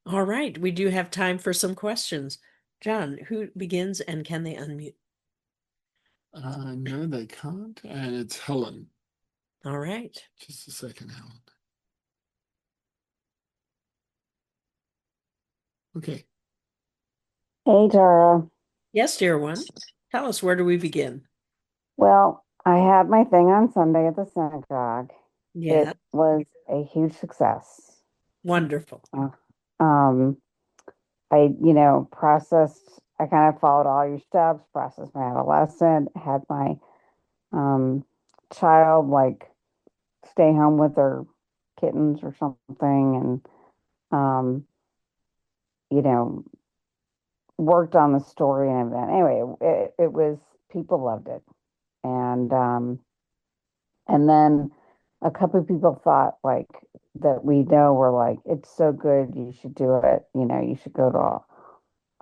All right, we do have time for some questions. John, who begins and can they unmute? No, they can't. And it's Helen. All right. Just a second, Helen. Okay. Hey Tara. Yes, dear one. Tell us, where do we begin? Well, I had my thing on Sunday at the synagogue. Yeah, It was a huge success. wonderful. Uh, Um, I kind of followed all your steps, processed my adolescent, had my um child like stay home with her kittens or something, and um, you know, worked on the story and everything. Anyway, it was people loved it. And then a couple of people thought like that we know were like, it's so good, you should do it. You should go to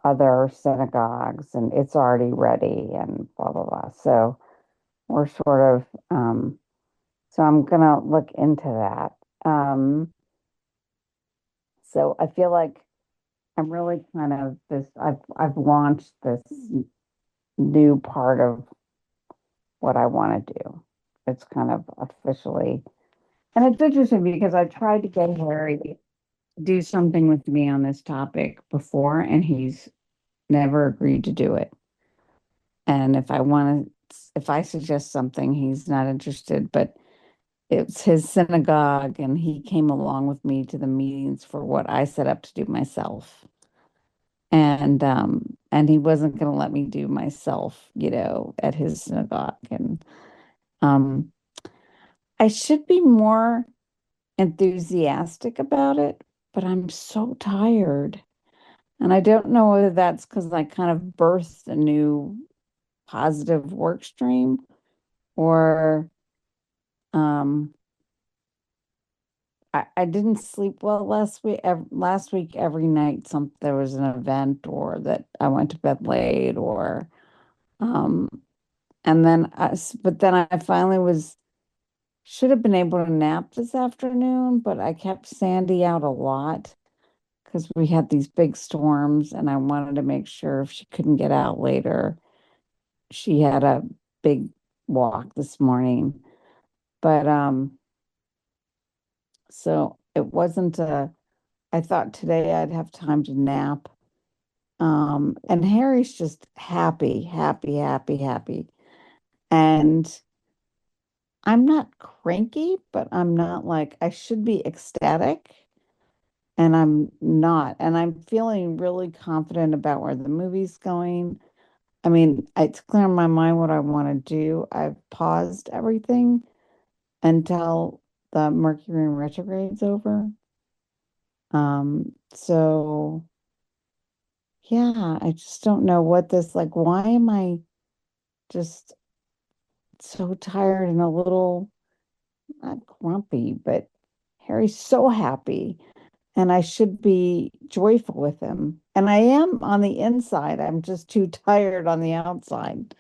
other synagogues and it's already ready and blah, blah, blah. So we're so I'm gonna look into that. So I feel like I'm really kind of I've launched this new part of what I want to do. It's kind of officially. And it's interesting because I tried to get Harry to do something with me on this topic before, and he's never agreed to do it. And if I suggest something, he's not interested. But it's his synagogue, and he came along with me to the meetings for what I set up to do myself. And he wasn't going to let me do myself, at his synagogue. And um, I should be more enthusiastic about it, but I'm so tired. And I don't know whether that's because I kind of birthed a new positive work stream or um, I didn't sleep well last week. Last week, every night, there was an event or that I went to bed late um, and then but then I finally should have been able to nap this afternoon, but I kept Sandy out a lot because we had these big storms and I wanted to make sure if she couldn't get out later, she had a big walk this morning. But so it wasn't I thought today I'd have time to nap. And Harry's just happy, happy, happy, happy. And I'm not cranky, but I'm not like I should be ecstatic. And I'm not. And I'm feeling really confident about where the movie's going. I mean, it's clear in my mind what I want to do. I've paused everything until the Mercury in retrograde's over. So yeah, I just don't know what this like. Why am I just so tired and a little not grumpy, but Harry's so happy, and I should be joyful with him. And I am on the inside. I'm just too tired on the outside.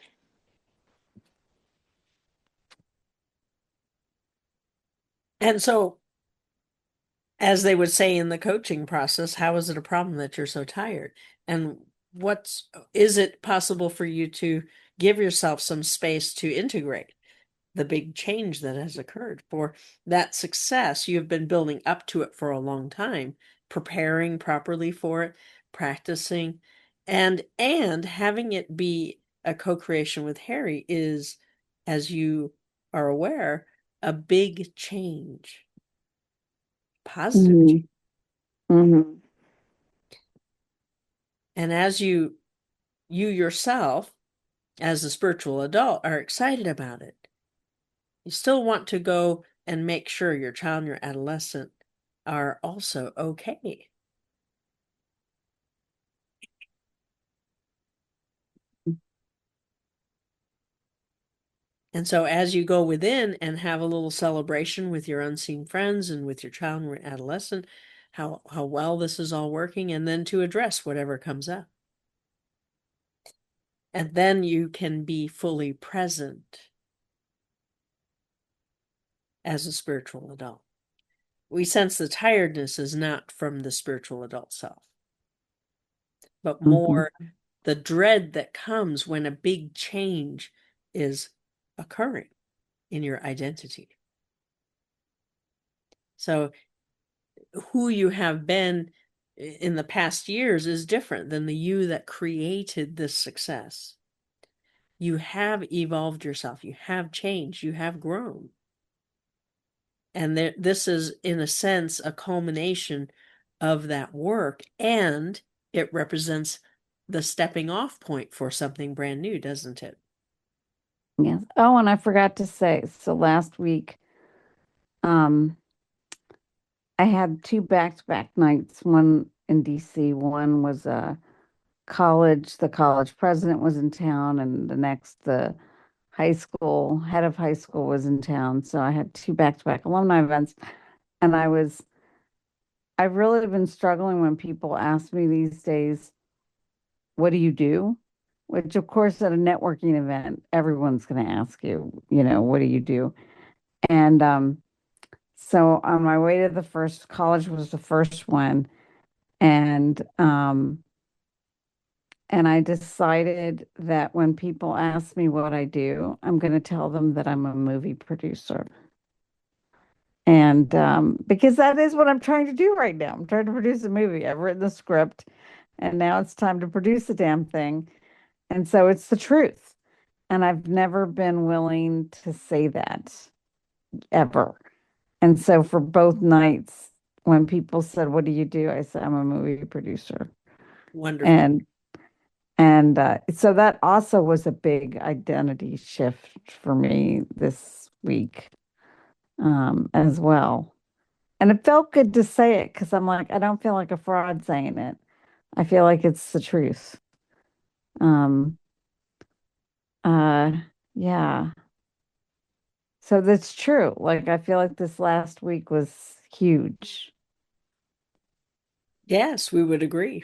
And so, as they would say in the coaching process, how is it a problem that you're so tired? And is it possible for you to give yourself some space to integrate the big change that has occurred for that success? You have been building up to it for a long time, preparing properly for it, practicing, and having it be a co-creation with Harry is, as you are aware, a big change, positive change. Hmm. Hmm. And as you yourself, as a spiritual adult, are excited about it, you still want to go and make sure your child and your adolescent are also okay. And so as you go within and have a little celebration with your unseen friends and with your child and adolescent, how well this is all working, and then to address whatever comes up. And then you can be fully present as a spiritual adult. we sense the tiredness is not from the spiritual adult self, but more the dread that comes when a big change is occurring in your identity. So who you have been in the past years is different than the you that created this success. You have evolved yourself, you have changed, you have grown. And this is, in a sense, a culmination of that work, and it represents the stepping off point for something brand new, doesn't it? Yes. Oh, and I forgot to say, so last week, um, I had two back-to-back nights, one in DC, one was the college president was in town, and the next, the head of high school was in town. So I had two back-to-back alumni events. And I've really been struggling when people ask me these days, what do you do? Which, of course, at a networking event, everyone's going to ask you, what do you do? And so on my way to the first, college was the first one, and I decided that when people ask me what I do, I'm going to tell them that I'm a movie producer. And because that is what I'm trying to do right now. I'm trying to produce a movie. I've written the script, and now it's time to produce the damn thing. And so it's the truth. And I've never been willing to say that ever. And so for both nights, when people said, "What do you do?" I said, "I'm a movie producer." Wonderful. And so that also was a big identity shift for me this week, as well. And it felt good to say it because I'm like, I don't feel like a fraud saying it. I feel like it's the truth. Um, uh, yeah. So that's true. Like, I feel like this last week was huge. Yes, we would agree.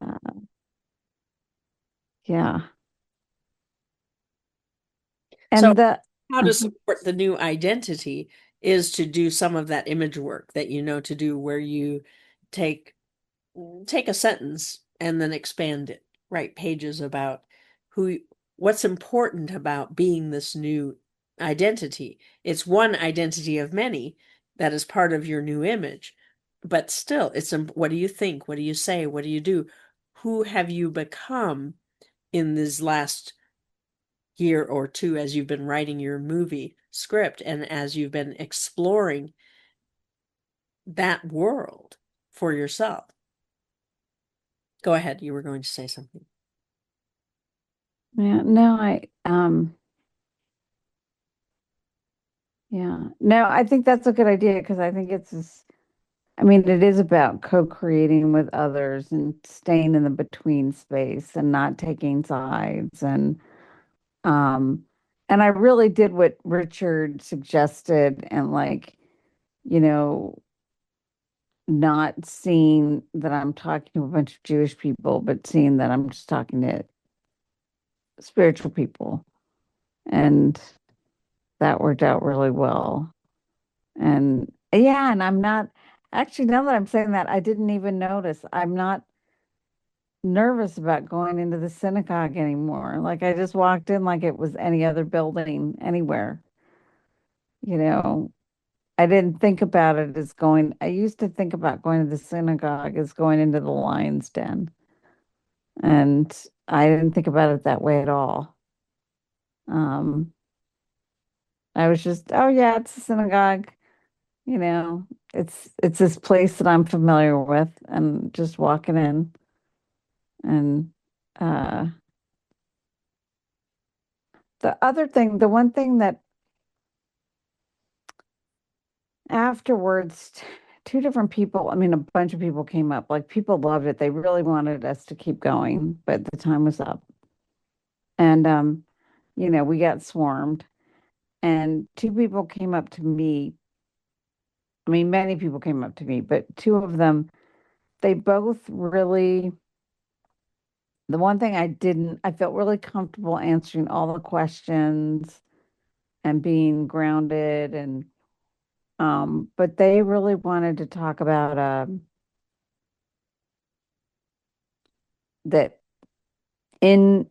Uh, yeah. So And the, how to support the new identity is to do some of that image work that you know to do, where you take a sentence and then expand it, write pages about what's important about being this new identity. It's one identity of many that is part of your new image, but still, what do you think? What do you say? What do you do? Who have you become in this last year or two as you've been writing your movie script and as you've been exploring that world for yourself? Go ahead. You were going to say something. yeah, no, yeah, no, I think that's a good idea because I think I mean, it is about co-creating with others and staying in the between space and not taking sides, um and I really did what Richard suggested, and like, you know, not seeing that I'm talking to a bunch of Jewish people, but seeing that I'm just talking to spiritual people. And that worked out really well. And yeah, and I'm not actually, now that I'm saying that, I didn't even notice. I'm not nervous about going into the synagogue anymore. Like, I just walked in like it was any other building anywhere. You know, I didn't think about it as going, I used to think about going to the synagogue as going into the lion's den. And I didn't think about it that way at all. Um, I was just, oh yeah, it's a synagogue. You know, it's this place that I'm familiar with, and just walking in. And uh the one thing that afterwards, two different people, I mean, a bunch of people came up. Like, people loved it. They really wanted us to keep going, but the time was up. And we got swarmed. And two people came up to me. I mean, many people came up to me, but two of them, they both really, the one thing I felt really comfortable answering all the questions and being grounded, and But they really wanted to talk about that in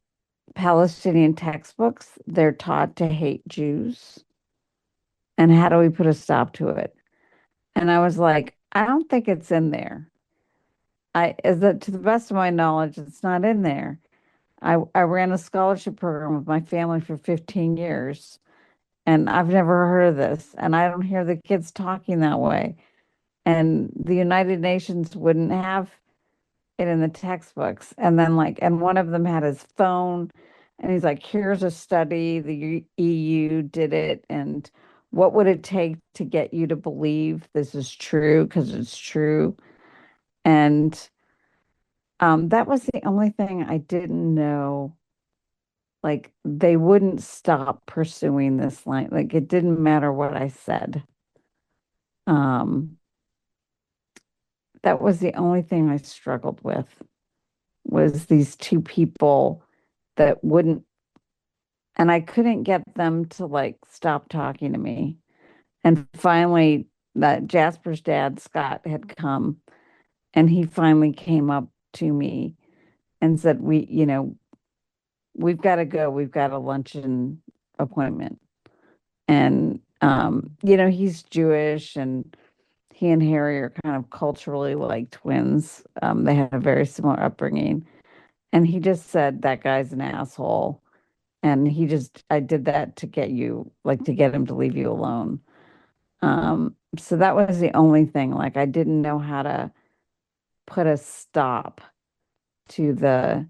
Palestinian textbooks, they're taught to hate Jews. And how do we put a stop to it? And I was like, I don't think it's in there. Is that to the best of my knowledge, it's not in there. I ran a scholarship program with my family for 15 years, and I've never heard of this. And I don't hear the kids talking that way. And the United Nations wouldn't have it in the textbooks. And then and one of them had his phone and he's like, here's a study, the EU did it. And what would it take to get you to believe this is true? Because it's true. And that was the only thing I didn't know. Like they wouldn't stop pursuing this line. Like it didn't matter what I said. Um, that was the only thing I struggled with was these two people that wouldn't, and I couldn't get them to stop talking to me. And finally, that Jasper's dad, Scott, had come and he finally came up to me and said, we've got to go. We've got a luncheon appointment. And, he's Jewish and he and Harry are kind of culturally like twins. They had a very similar upbringing. And he just said, that guy's an asshole. And I did that to get you, to get him to leave you alone. So that was the only thing. Like, I didn't know how to put a stop to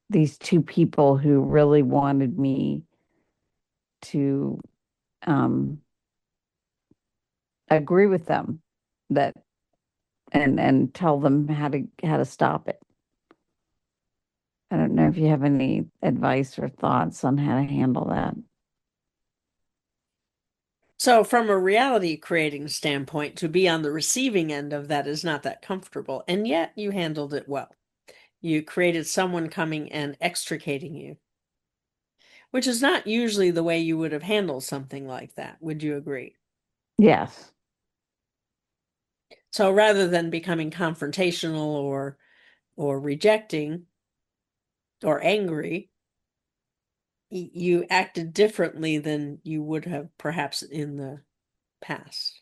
these two people who really wanted me to um, agree with them that and tell them how to stop it. I don't know if you have any advice or thoughts on how to handle that. So, from a reality creating standpoint, to be on the receiving end of that is not that comfortable. And yet you handled it well. You created someone coming and extricating you, which is not usually the way you would have handled something like that. Would you agree? Yes. So rather than becoming confrontational or rejecting or angry, you acted differently than you would have perhaps in the past.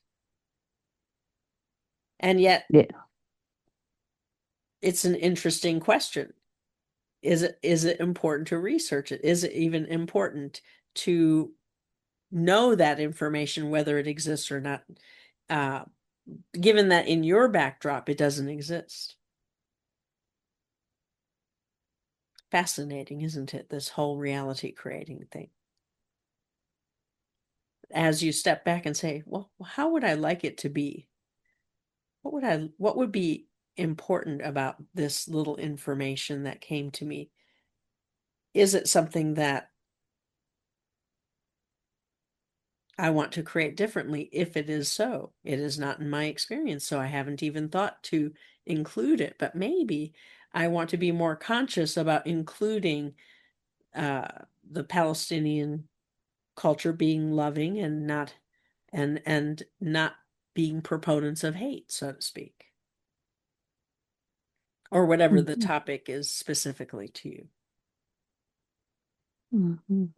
And yet Yeah. it's an interesting question. Is it important to research it? Is it even important to know that information, whether it exists or not, uh, given that in your backdrop it doesn't exist? Fascinating, isn't it? This whole reality creating thing. As you step back and say, well, how would I like it to be? What would be important about this little information that came to me? Is it something that I want to create differently? If it is so, it is not in my experience, so I haven't even thought to include it, but maybe I want to be more conscious about including the Palestinian culture being loving and not being proponents of hate, so to speak, or whatever the Mhm. topic is specifically to you. Mhm.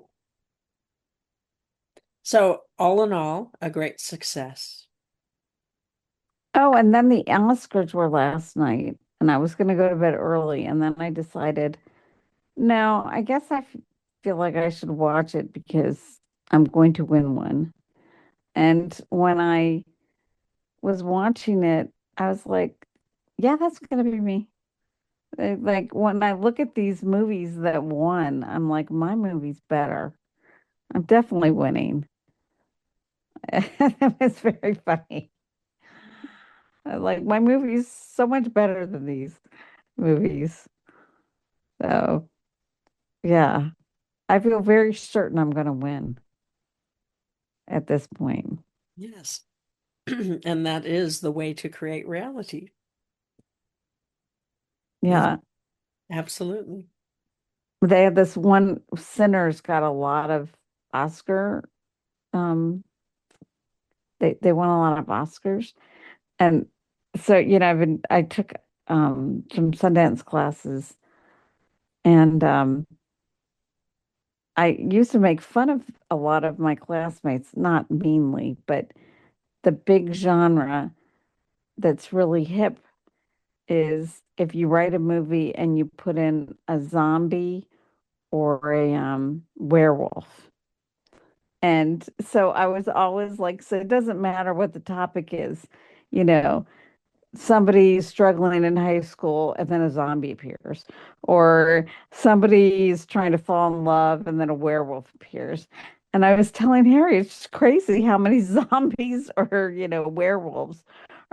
So all in all, a great success. Oh, and then the Oscars were last night, and I was going to go to bed early, and then I decided, no, I guess feel like I should watch it because I'm going to win one. And when I was watching it, I was like, yeah, that's going to be me. Like when I look at these movies that won, I'm like, my movie's better. I'm definitely winning. It's very funny. Like my movie's so much better than these movies. So yeah, I feel very certain I'm going to win at this point. Yes. And that is the way to create reality. Is Yeah, absolutely. they had this one Sinners got a lot of Oscar um They won a lot of Oscars. And so, I took some Sundance classes, and I used to make fun of a lot of my classmates, not meanly, but the big genre that's really hip is if you write a movie and you put in a zombie or a werewolf. And so I was always like, so it doesn't matter what the topic is, you know, somebody struggling in high school and then a zombie appears, or somebody's trying to fall in love and then a werewolf appears. And I was telling Harry, it's just crazy how many zombies or, werewolves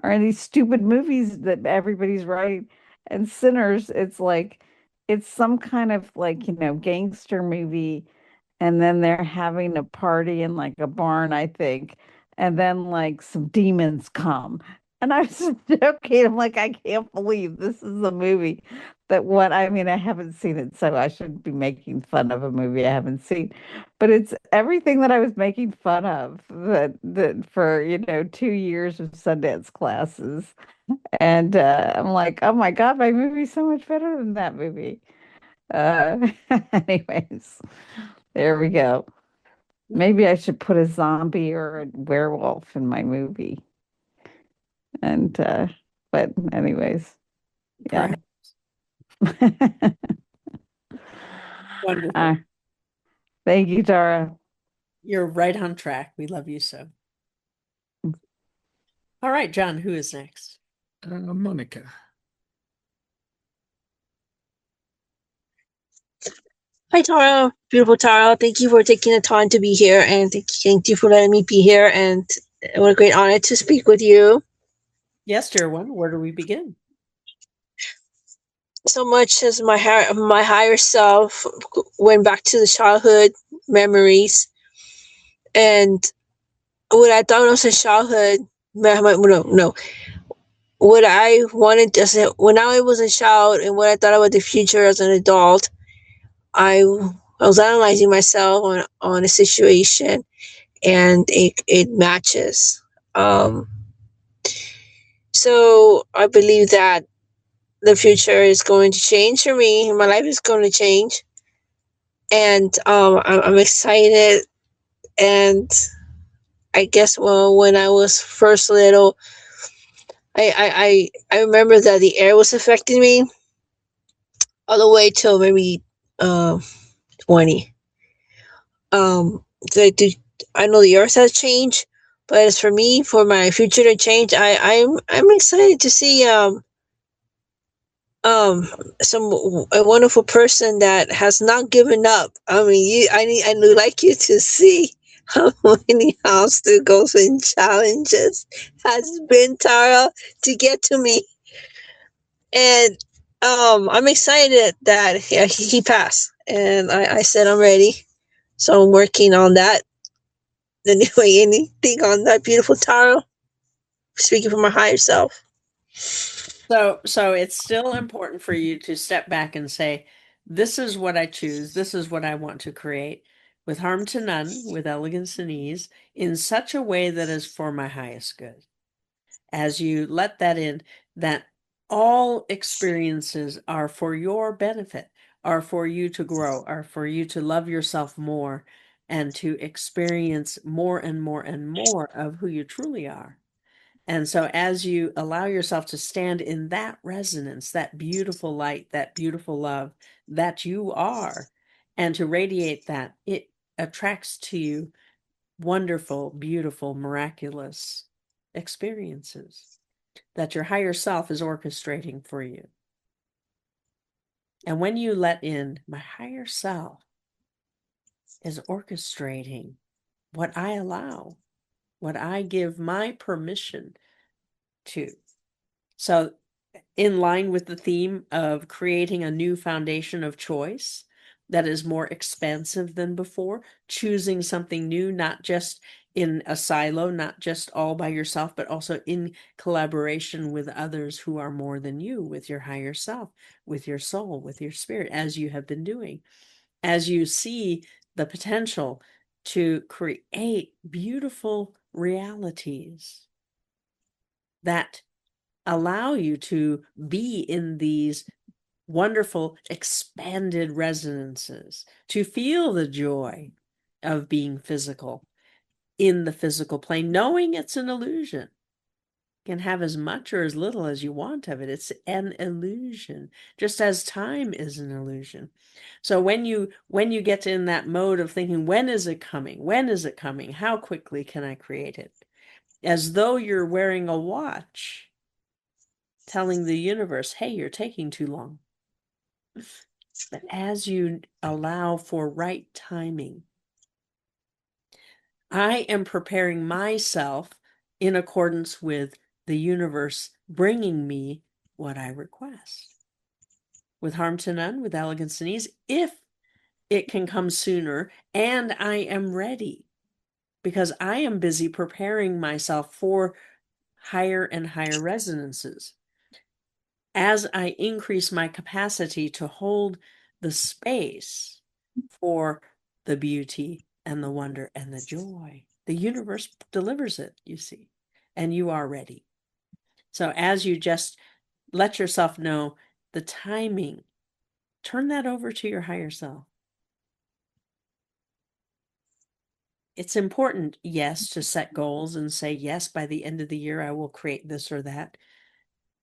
are in these stupid movies that everybody's writing. And Sinners, it's like, it's some kind of like, gangster movie, and then they're having a party in like a barn, I think, and then like some demons come. And I was just joking. I'm like, I can't believe this is a movie that what I mean, I haven't seen it, so I shouldn't be making fun of a movie I haven't seen. But it's everything that I was making fun of that for, 2 years of Sundance classes. And I'm like, oh my God, my movie's so much better than that movie. Uh, anyways, there we go. Maybe I should put a zombie or a werewolf in my movie. And but anyways, yeah. Perhaps. Wonderful. Uh, thank you, Tara. You're right on track. We love you so. All right, John, who is next? Monica. Hi, Tara. Beautiful Tara. Thank you for taking the time to be here, and thank you for letting me be here. And what a great honor to speak with you. Yes, dear one. Where do we begin? So much as my higher self went back to the childhood memories, and what I thought was a childhood. No. What I wanted as when I was a child, and what I thought about the future as an adult, I was analyzing myself on a situation, and it matches. Um, so I believe that the future is going to change for me. My life is going to change, and I'm excited. And I guess, well, when I was first little, I remember that the air was affecting me all the way till maybe 20. So I know the earth has changed, but as for me, for my future to change, I'm excited to see um some a wonderful person that has not given up. I mean, I would like you to see how many obstacles and challenges has been, Tara, to get to me. And I'm excited that he passed, and I said I'm ready, so I'm working on that. Anyway, anything on that, beautiful Tara? Speaking from my higher self. So it's still important for you to step back and say, this is what I choose. This is what I want to create with harm to none, with elegance and ease, in such a way that is for my highest good. As you let that in, that all experiences are for your benefit, are for you to grow, are for you to love yourself more and to experience more and more and more of who you truly are. And so, as you allow yourself to stand in that resonance, that beautiful light, that beautiful love that you are, and to radiate that, it attracts to you wonderful, beautiful, miraculous experiences that your higher self is orchestrating for you. And when you let in, my higher self is orchestrating what I allow, what I give my permission to. So, in line with the theme of creating a new foundation of choice that is more expansive than before, choosing something new, not just in a silo, not just all by yourself, but also in collaboration with others who are more than you, with your higher self, with your soul, with your spirit, as you have been doing. As you see the potential to create beautiful realities that allow you to be in these wonderful expanded resonances, to feel the joy of being physical in the physical plane, knowing it's an illusion. You can have as much or as little as you want of it. It's an illusion, just as time is an illusion. So when you get in that mode of thinking, when is it coming? When is it coming? How quickly can I create it? As though you're wearing a watch, telling the universe, hey, you're taking too long. But as you allow for right timing, I am preparing myself in accordance with the universe bringing me what I request. With harm to none, with elegance and ease, if it can come sooner and I am ready, because I am busy preparing myself for higher and higher resonances. As I increase my capacity to hold the space for the beauty and the wonder and the joy, the universe delivers it, you see, and you are ready. So as you just let yourself know the timing, turn that over to your higher self. It's important, yes, to set goals and say, yes, by the end of the year, I will create this or that.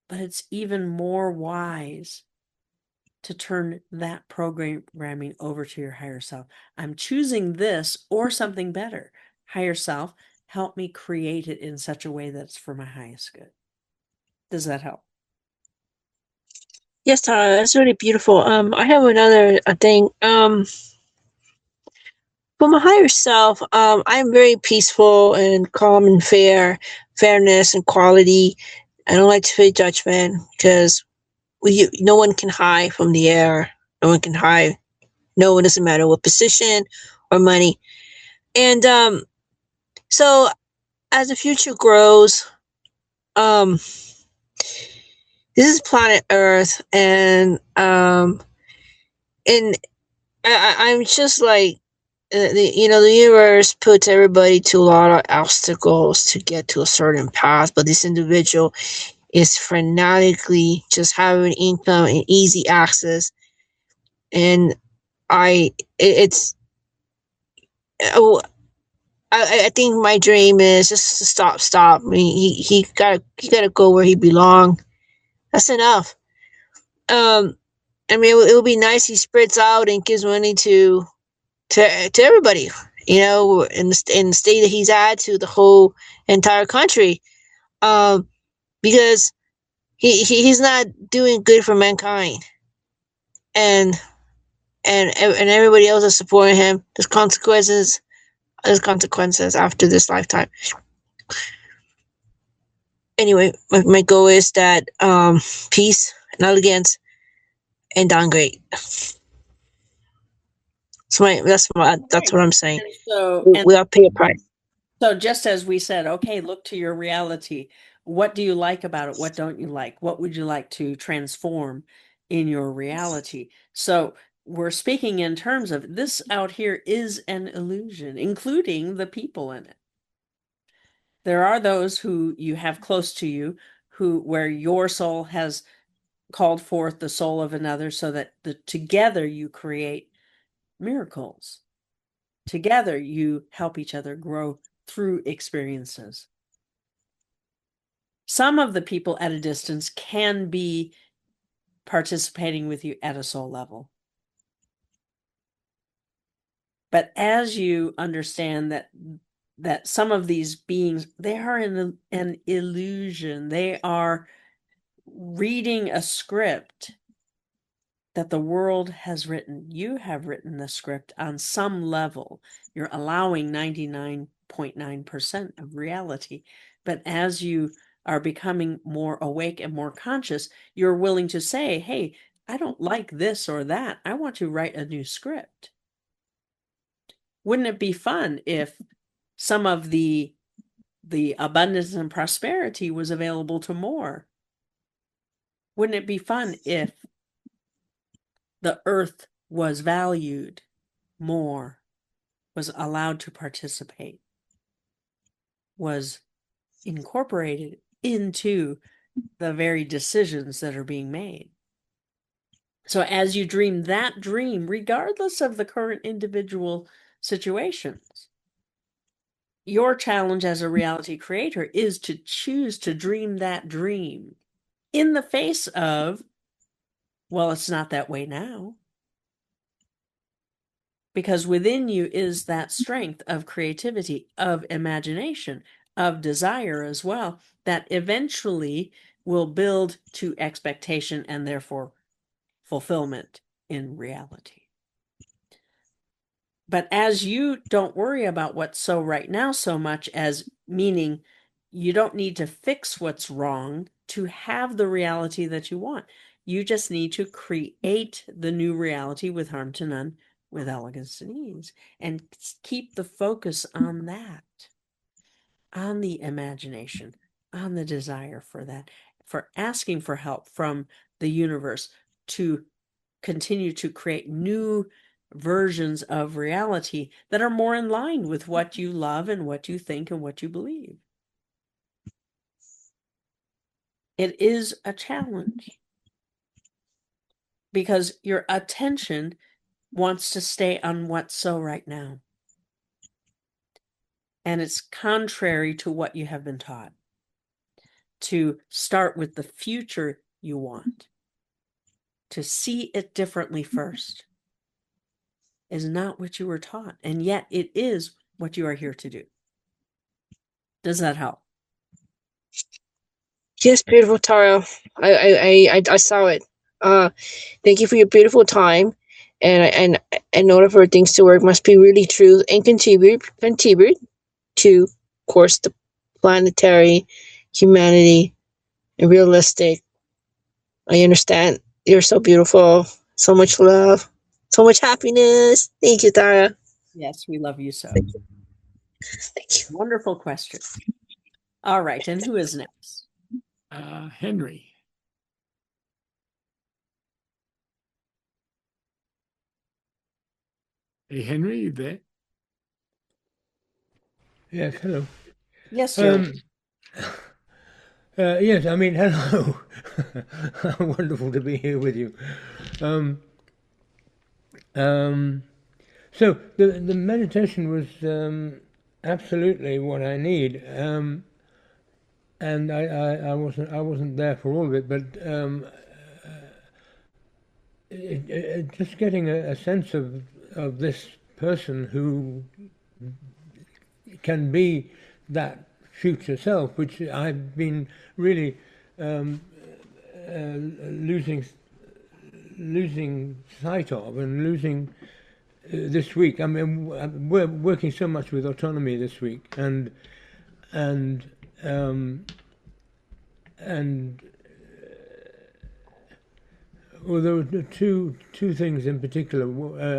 But it's even more wise to turn that programming over to your higher self. I'm choosing this or something better. Higher self, help me create it in such a way that's for my highest good. Does that help? Yes, Tara, that's really beautiful. I have another thing. For my higher self, I'm very peaceful and calm and fairness and quality. I don't like to feel judgment because no one can hide from the air. No one can hide. No, it doesn't matter what position or money. And so as the future grows, this is planet Earth, and I'm just like the universe puts everybody to a lot of obstacles to get to a certain path, but this individual is frenetically just having income and easy access, and it's oh, I think my dream is just to stop. I mean, he gotta go where he belongs. That's enough. I mean, it would be nice he spreads out and gives money to everybody. In the state that he's at, to the whole entire country, because he's not doing good for mankind, and and everybody else is supporting him. There's consequences. There's consequences after this lifetime. Anyway, my goal is that peace and elegance and downgrade. That's what I'm saying. We all pay a price. So just as we said, okay, look to your reality. What do you like about it? What don't you like? What would you like to transform in your reality? So we're speaking in terms of this out here is an illusion, including the people in it. There are those who you have close to you where your soul has called forth the soul of another so that together you create miracles. Together you help each other grow through experiences. Some of the people at a distance can be participating with you at a soul level. But as you understand that some of these beings, they are in an illusion. They are reading a script that the world has written. You have written the script on some level. You're allowing 99.9% of reality. But as you are becoming more awake and more conscious, you're willing to say, hey, I don't like this or that. I want to write a new script. Wouldn't it be fun if some of the abundance and prosperity was available to more? Wouldn't it be fun if the earth was valued more, was allowed to participate? was incorporated into the very decisions that are being made. So as you dream that dream, regardless of the current individual situations, your challenge as a reality creator is to choose to dream that dream in the face of, well, it's not that way now. Because within you is that strength of creativity, of imagination, of desire as well, that eventually will build to expectation and therefore fulfillment in reality. But as you don't worry about what's so right now so much as meaning you don't need to fix what's wrong to have the reality that you want. You just need to create the new reality with harm to none, with elegance and ease, and keep the focus on that, on the imagination, on the desire for that, for asking for help from the universe to continue to create new versions of reality that are more in line with what you love and what you think and what you believe. It is a challenge because your attention wants to stay on what's so right now. And it's contrary to what you have been taught. To start with the future you want, to see it differently first, is not what you were taught. And yet it is what you are here to do. Does that help? Yes, beautiful Tara. I saw it. Thank you for your beautiful time, and in order for things to work, must be really true and contribute to, of course, the planetary, humanity, and realistic. I understand. You're so beautiful. So much love. So much happiness. Thank you, Tara. Yes, we love you so. Thank you. Wonderful question. All right, and who is next? Henry. Hey, Henry, you there? Yes, hello. Yes, sir. Yes, I mean, hello. Wonderful to be here with you. So the meditation was absolutely what I need, and I wasn't there for all of it, but just getting a sense of this person who can be that future self, which I've been really losing sight of and losing this week. I mean, we're working so much with autonomy this week, and um, well, there were two things in particular.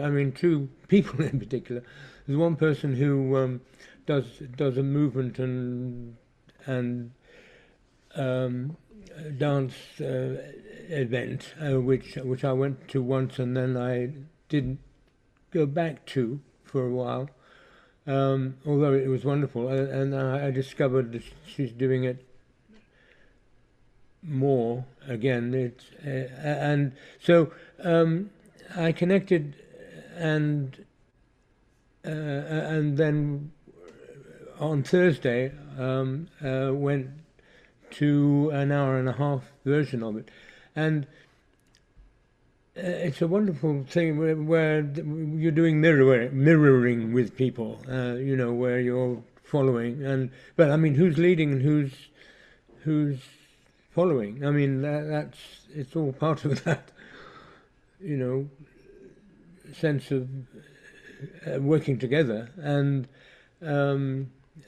I mean, two people in particular. There's one person who does a movement and dance event, which I went to once and then I didn't go back to for a while. Although it was wonderful, and I discovered that she's doing it more again. And so I connected, and then on Thursday went to an hour and a half version of it, and it's a wonderful thing where you're doing mirroring with people, where you're following, but I mean, who's leading and who's following? I mean, it's all part of that, sense of working together, and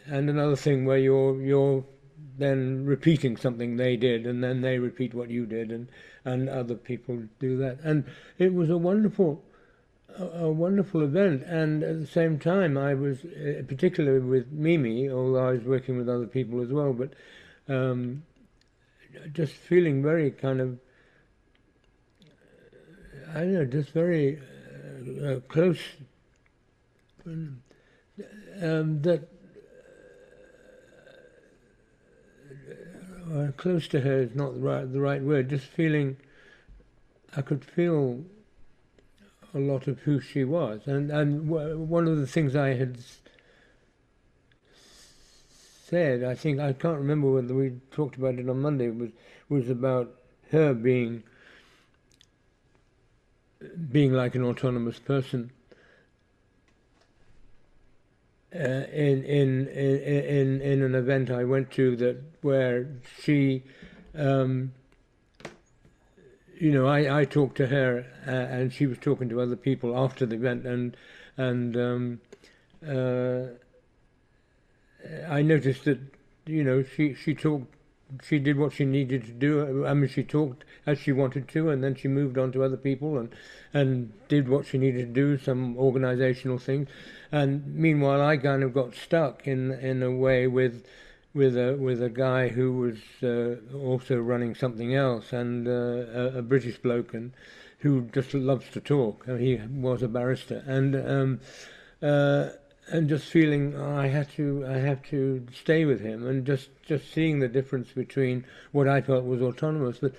another thing where you're then repeating something they did, and then they repeat what you did, and other people do that, and it was a wonderful event. And at the same time, I was particularly with Mimi, although I was working with other people as well, but just feeling very kind of, I don't know, just very close. That close to her is not the right word. Just feeling, I could feel a lot of who she was, and one of the things I had said, I think I can't remember whether we talked about it on Monday, was about her being like an autonomous person in an event I went to that where she, um, I talked to her and she was talking to other people after the event, and uh, I noticed that she talked, she did what she needed to do. I mean, she talked as she wanted to, and then she moved on to other people and did what she needed to do, some organizational things. And meanwhile, I kind of got stuck in a way with a guy who was also running something else, and a British bloke, and who just loves to talk. He was a barrister, uh, and just feeling, oh, I have to stay with him, and just seeing the difference between what I felt was autonomous. But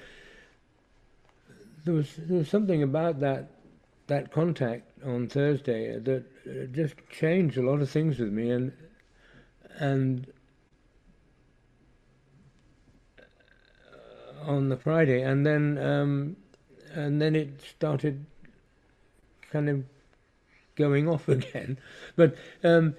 there was something about that contact on Thursday that just changed a lot of things with me, and on the Friday, and then it started kind of going off again. But and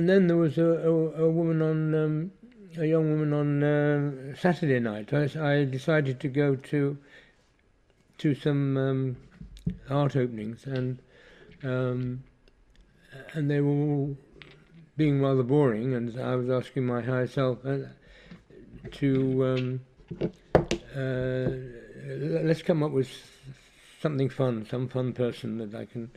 then there was a woman on a young woman on Saturday night. I decided to go to some art openings, um, and they were all being rather boring. And I was asking my higher self to let's come up with something fun, some fun person that I can.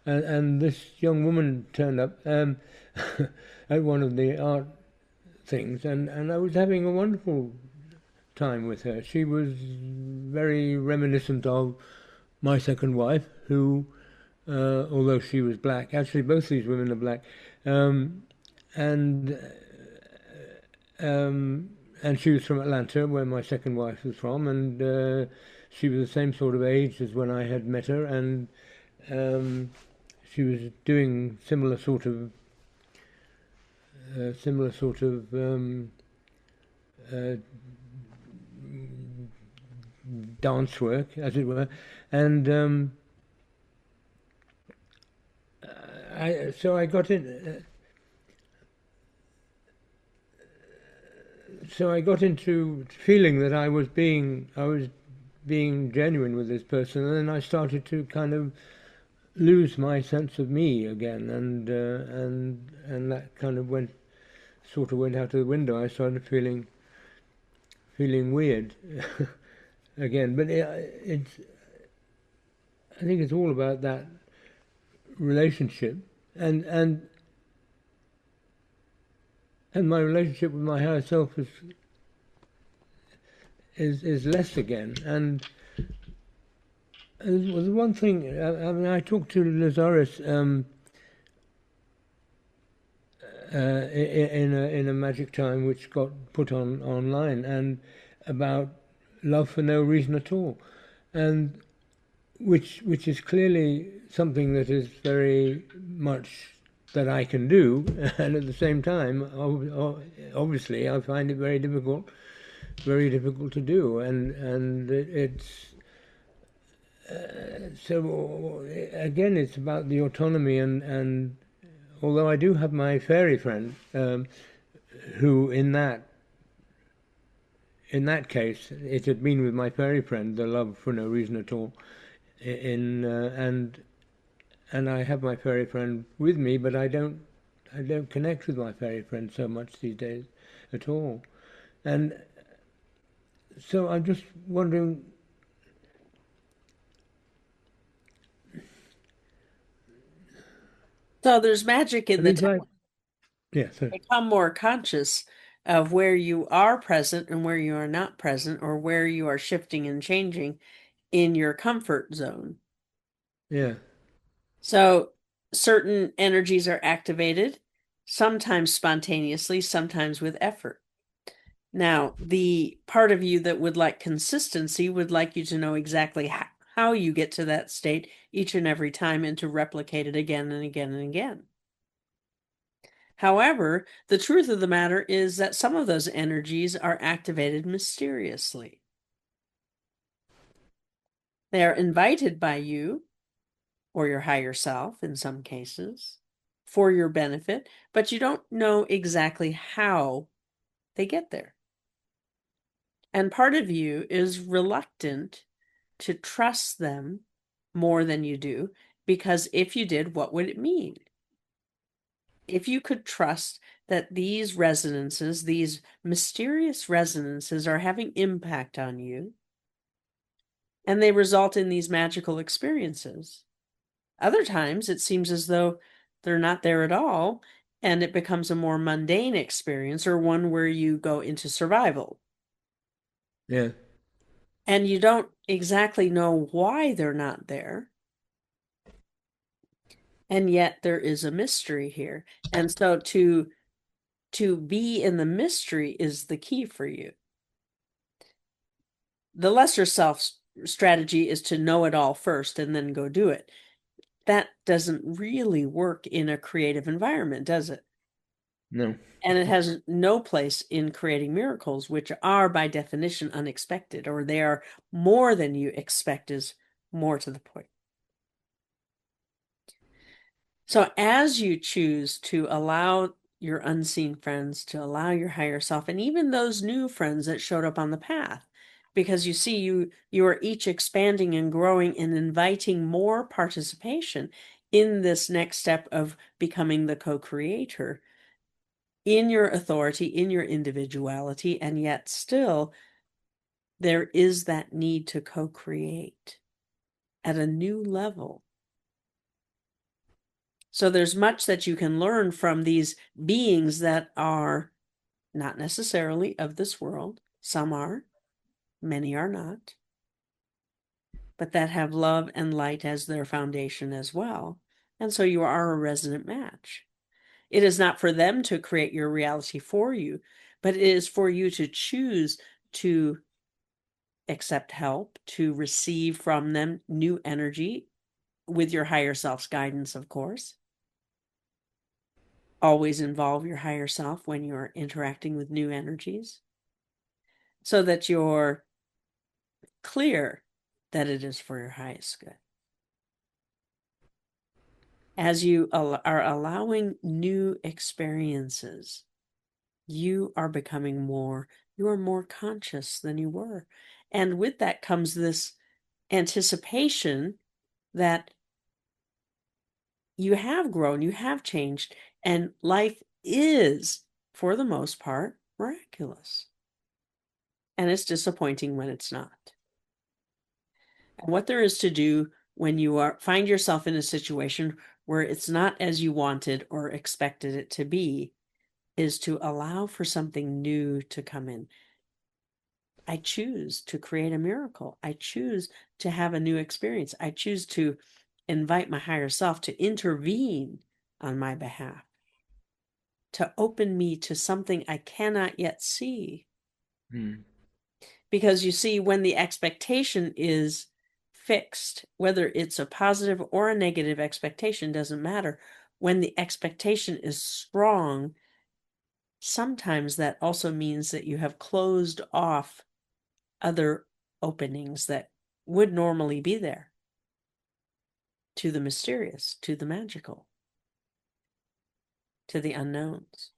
And this young woman turned up at one of the art things, and I was having a wonderful time with her. She was very reminiscent of my second wife, who, although she was black, actually both these women are black, um, and and she was from Atlanta, where my second wife was from, and she was the same sort of age as when I had met her, and um, she was doing similar sort of uh, dance work, as it were, and I got in. So I got into feeling that I was being genuine with this person, and then I started to kind of lose my sense of me again, and that kind of sort of went out of the window. I started feeling weird again, but it's I think it's all about that relationship, and and and my relationship with my higher self is less again. And there was one thing. I mean, I talked to Lazarus in a magic time which got put on online, and about love for no reason at all, and which is clearly something that is very much that I can do, and at the same time, obviously, I find it very difficult to do, and it's so again, it's about the autonomy, and although I do have my fairy friend, who in that case, it had been with my fairy friend, the love for no reason at all, in and I have my fairy friend with me, but I don't connect with my fairy friend so much these days at all, and so I'm just wondering. So there's magic I in the mean, telling. yeah, so Become more conscious of where you are present and where you are not present, or where you are shifting and changing in your comfort zone. yeah, So certain energies are activated, sometimes spontaneously, sometimes with effort. Now, the part of you that would like consistency would like you to know exactly how you get to that state each and every time and to replicate it again and again and again. However, the truth of the matter is that some of those energies are activated mysteriously. They are invited by you or your higher self in some cases for your benefit, but you don't know exactly how they get there. And part of you is reluctant to trust them more than you do, because if you did, what would it mean? If you could trust that these resonances, these mysterious resonances, are having impact on you, and they result in these magical experiences. Other times it seems as though they're not there at all, and it becomes a more mundane experience, or one where you go into survival. Yeah. And you don't exactly know why they're not there. And yet there is a mystery here. And so to be in the mystery is the key for you. The lesser self strategy is to know it all first and then go do it. That doesn't really work in a creative environment, does it? No. And it has no place in creating miracles, which are by definition unexpected, or they are more than you expect, is more to the point. So as you choose to allow your unseen friends, to allow your higher self, and even those new friends that showed up on the path, because you see, you are each expanding and growing and inviting more participation in this next step of becoming the co-creator in your authority, in your individuality, and yet still there is that need to co-create at a new level. So there's much that you can learn from these beings that are not necessarily of this world. Some are, many are not, but that have love and light as their foundation as well. And so you are a resonant match. It is not for them to create your reality for you, but it is for you to choose to accept help, to receive from them new energy with your higher self's guidance, of course. Always involve your higher self when you're interacting with new energies so that you're clear that it is for your highest good. As you are allowing new experiences, you are becoming more, you are more conscious than you were. And with that comes this anticipation that you have grown, you have changed, and life is, for the most part, miraculous. And it's disappointing when it's not. And what there is to do when you find yourself in a situation where it's not as you wanted or expected it to be is to allow for something new to come in. I choose to create a miracle. I choose to have a new experience. I choose to invite my higher self to intervene on my behalf, to open me to something I cannot yet see. Because you see, when the expectation is fixed, whether it's a positive or a negative expectation, doesn't matter. When the expectation is strong, sometimes that also means that you have closed off other openings that would normally be there to the mysterious, to the magical, to the unknowns.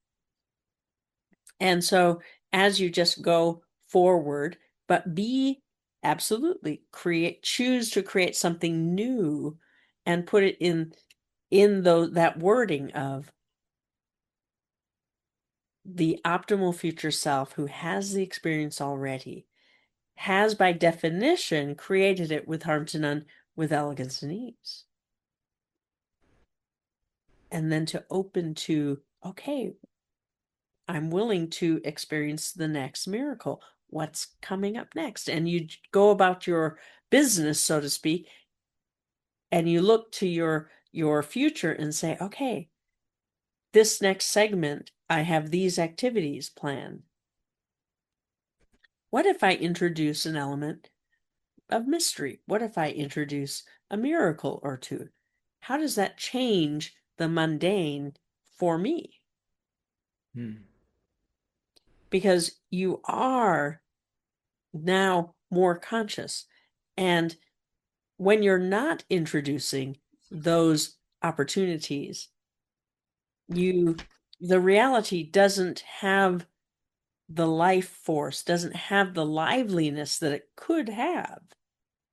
And so as you just go forward, but absolutely choose to create something new and put it in that wording of the optimal future self who has the experience already, has by definition created it with harm to none, with elegance and ease. And then to open to, okay, I'm willing to experience the next miracle. What's coming up next? And you go about your business, so to speak, and you look to your future and say, okay, this next segment, I have these activities planned. What if I introduce an element of mystery? What if I introduce a miracle or two? How does that change the mundane for me? Because you are now more conscious. And when you're not introducing those opportunities, the reality doesn't have the life force, doesn't have the liveliness that it could have,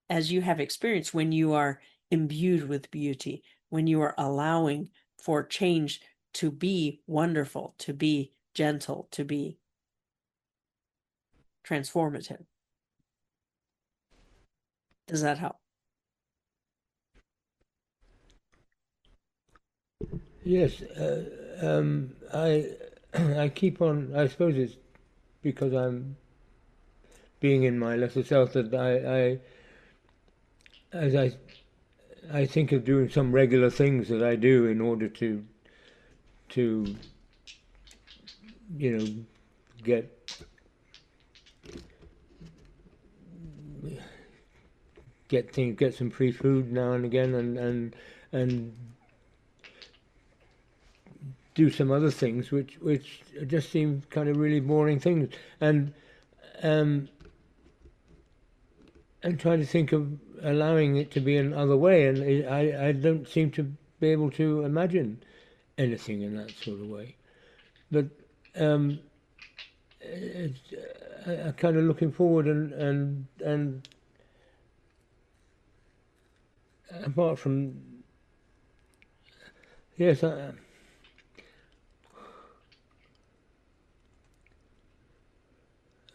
as you have experienced when you are imbued with beauty, when you are allowing for change to be wonderful, to be gentle, to be transformative. Does that help? Yes, I I keep on. I suppose it's because I'm being in my lesser self that as I think of doing some regular things that I do in order to you know get get some free food now and again, and do some other things which just seem kind of really boring things, um, and try to think of allowing it to be another way, and I don't seem to be able to imagine anything in that sort of way. But it's, I'm kind of looking forward, and apart from yes,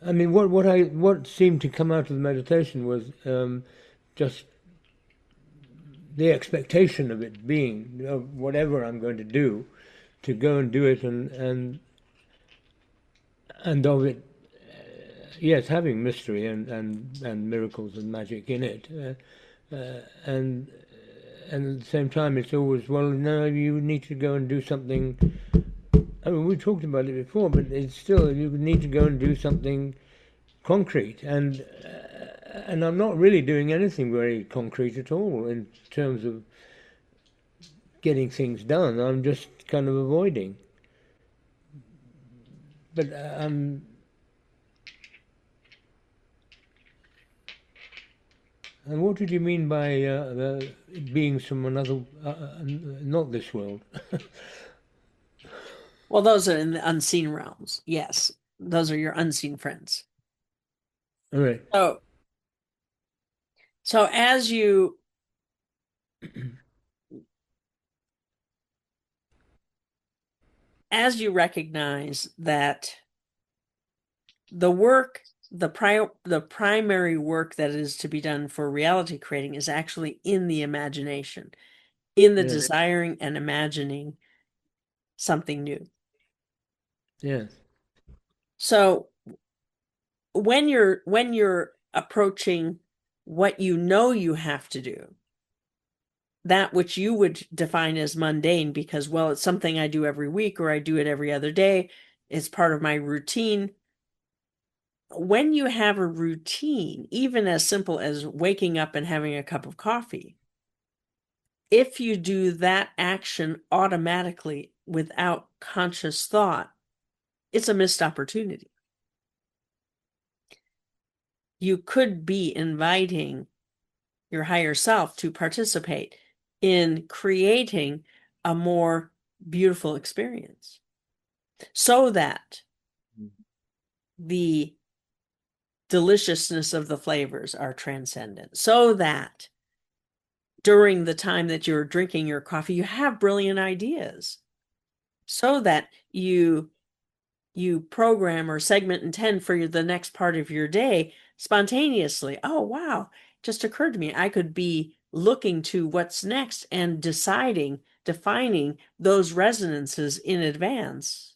I mean what seemed to come out of the meditation was just the expectation of it being, whatever I'm going to do, to go and do it, and of it, yes, having mystery and miracles and magic in it, and at the same time, it's always, well, no, you need to go and do something. I mean, we talked about it before, but it's still, you need to go and do something concrete, and I'm not really doing anything very concrete at all in terms of getting things done. I'm just kind of avoiding. But and what did you mean by beings from another, not this world? Well, those are in the unseen realms. Yes, those are your unseen friends. All right. So as you recognize that the work, the primary work that is to be done for reality creating is actually in the imagination, in the Yeah. desiring and imagining something new. Yes. So when you're approaching what you know you have to do, that which you would define as mundane because, well, it's something I do every week or I do it every other day, it's part of my routine. When you have a routine, even as simple as waking up and having a cup of coffee, if you do that action automatically without conscious thought, it's a missed opportunity. You could be inviting your higher self to participate in creating a more beautiful experience so that the deliciousness of the flavors are transcendent, so that during the time that you're drinking your coffee, you have brilliant ideas, so that you program or segment intend for the next part of your day spontaneously. Oh, wow, just occurred to me, I could be looking to what's next and defining those resonances in advance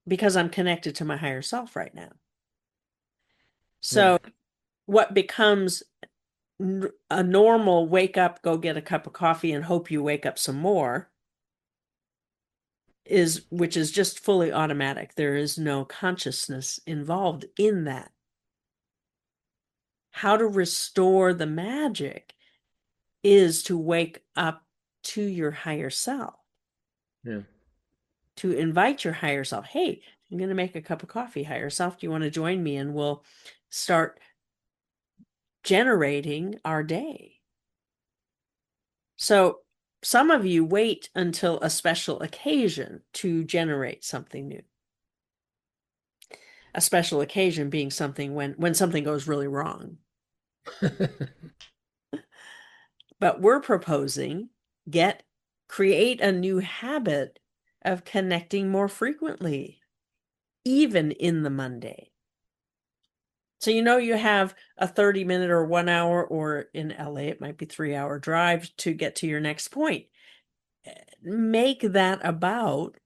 because I'm connected to my higher self right now. So what becomes a normal wake up, go get a cup of coffee and hope you wake up some more which is just fully automatic. There is no consciousness involved in that. how to restore the magic is to wake up to your higher self, Yeah. to invite your higher self. Hey, I'm going to make a cup of coffee, higher self. Do you want to join me? And we'll start generating our day. So some of you wait until a special occasion to generate something new. A special occasion being something when something goes really wrong. But we're proposing create a new habit of connecting more frequently, even in the Monday. So you have a 30-minute or 1 hour, or in LA, it might be 3-hour drive to get to your next point. Make that about,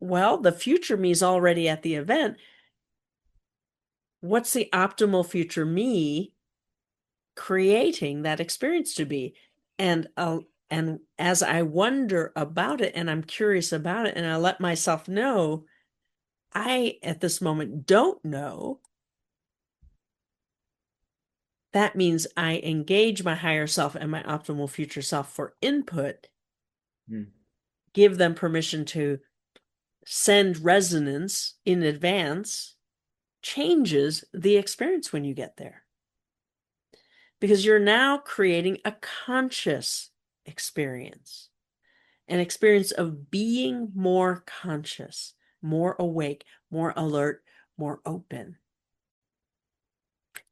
well, the future me is already at the event. What's the optimal future me creating that experience to be? And as I wonder about it and I'm curious about it and I let myself know, I at this moment don't know. That means I engage my higher self and my optimal future self for input, give them permission to send resonance in advance, changes the experience when you get there. Because you're now creating a conscious experience, an experience of being more conscious, more awake, more alert, more open.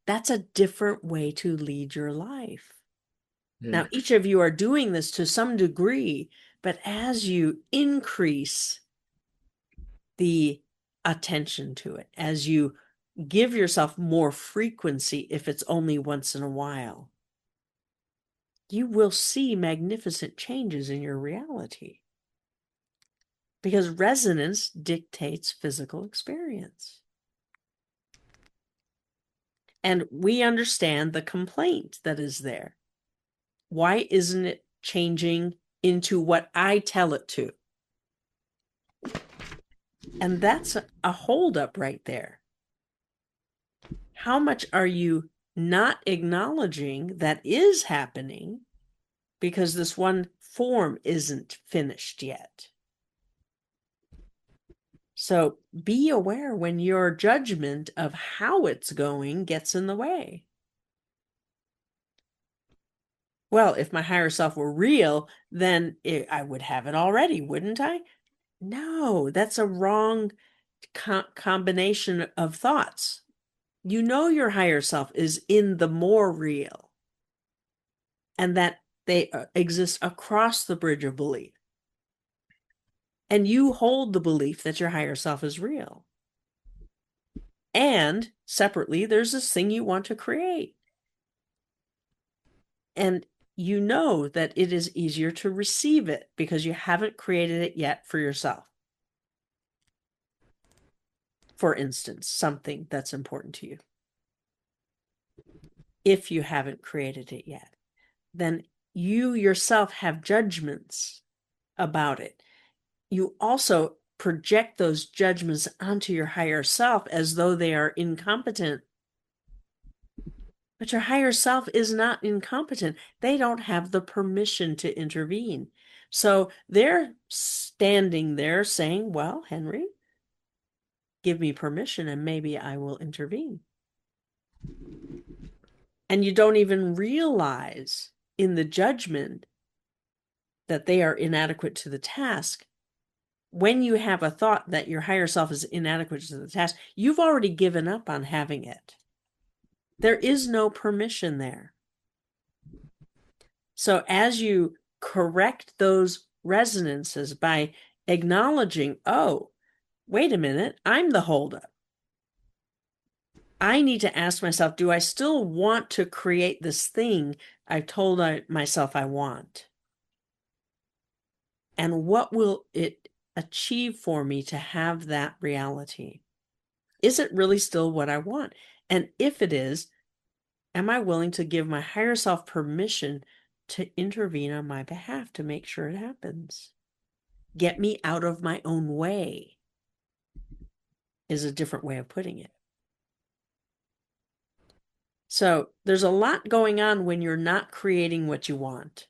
That's a different way to lead your life. Now, each of you are doing this to some degree, but as you increase the attention to it, as you give yourself more frequency, if it's only once in a while, you will see magnificent changes in your reality. Because resonance dictates physical experience. And we understand the complaint that is there. Why isn't it changing into what I tell it to? And that's a holdup right there. How much are you not acknowledging that is happening because this one form isn't finished yet? So be aware when your judgment of how it's going gets in the way. Well, if my higher self were real, then I would have it already, wouldn't I? No, that's a wrong combination of thoughts. You know your higher self is in the more real, and that they exist across the bridge of belief. And you hold the belief that your higher self is real. And separately, there's this thing you want to create. And you know that it is easier to receive it because you haven't created it yet for yourself. For instance, something that's important to you. If you haven't created it yet, then you yourself have judgments about it. You also project those judgments onto your higher self as though they are incompetent. But your higher self is not incompetent. They don't have the permission to intervene. So they're standing there saying, well, Henry, give me permission and maybe I will intervene. And you don't even realize in the judgment that they are inadequate to the task. When you have a thought that your higher self is inadequate to the task, you've already given up on having it. There is no permission there. So as you correct those resonances by acknowledging, oh, wait a minute, I'm the holdup. I need to ask myself, do I still want to create this thing I've told myself I want? And what will it achieve for me to have that reality? Is it really still what I want? And if it is, am I willing to give my higher self permission to intervene on my behalf to make sure it happens? Get me out of my own way is a different way of putting it. So there's a lot going on when you're not creating what you want.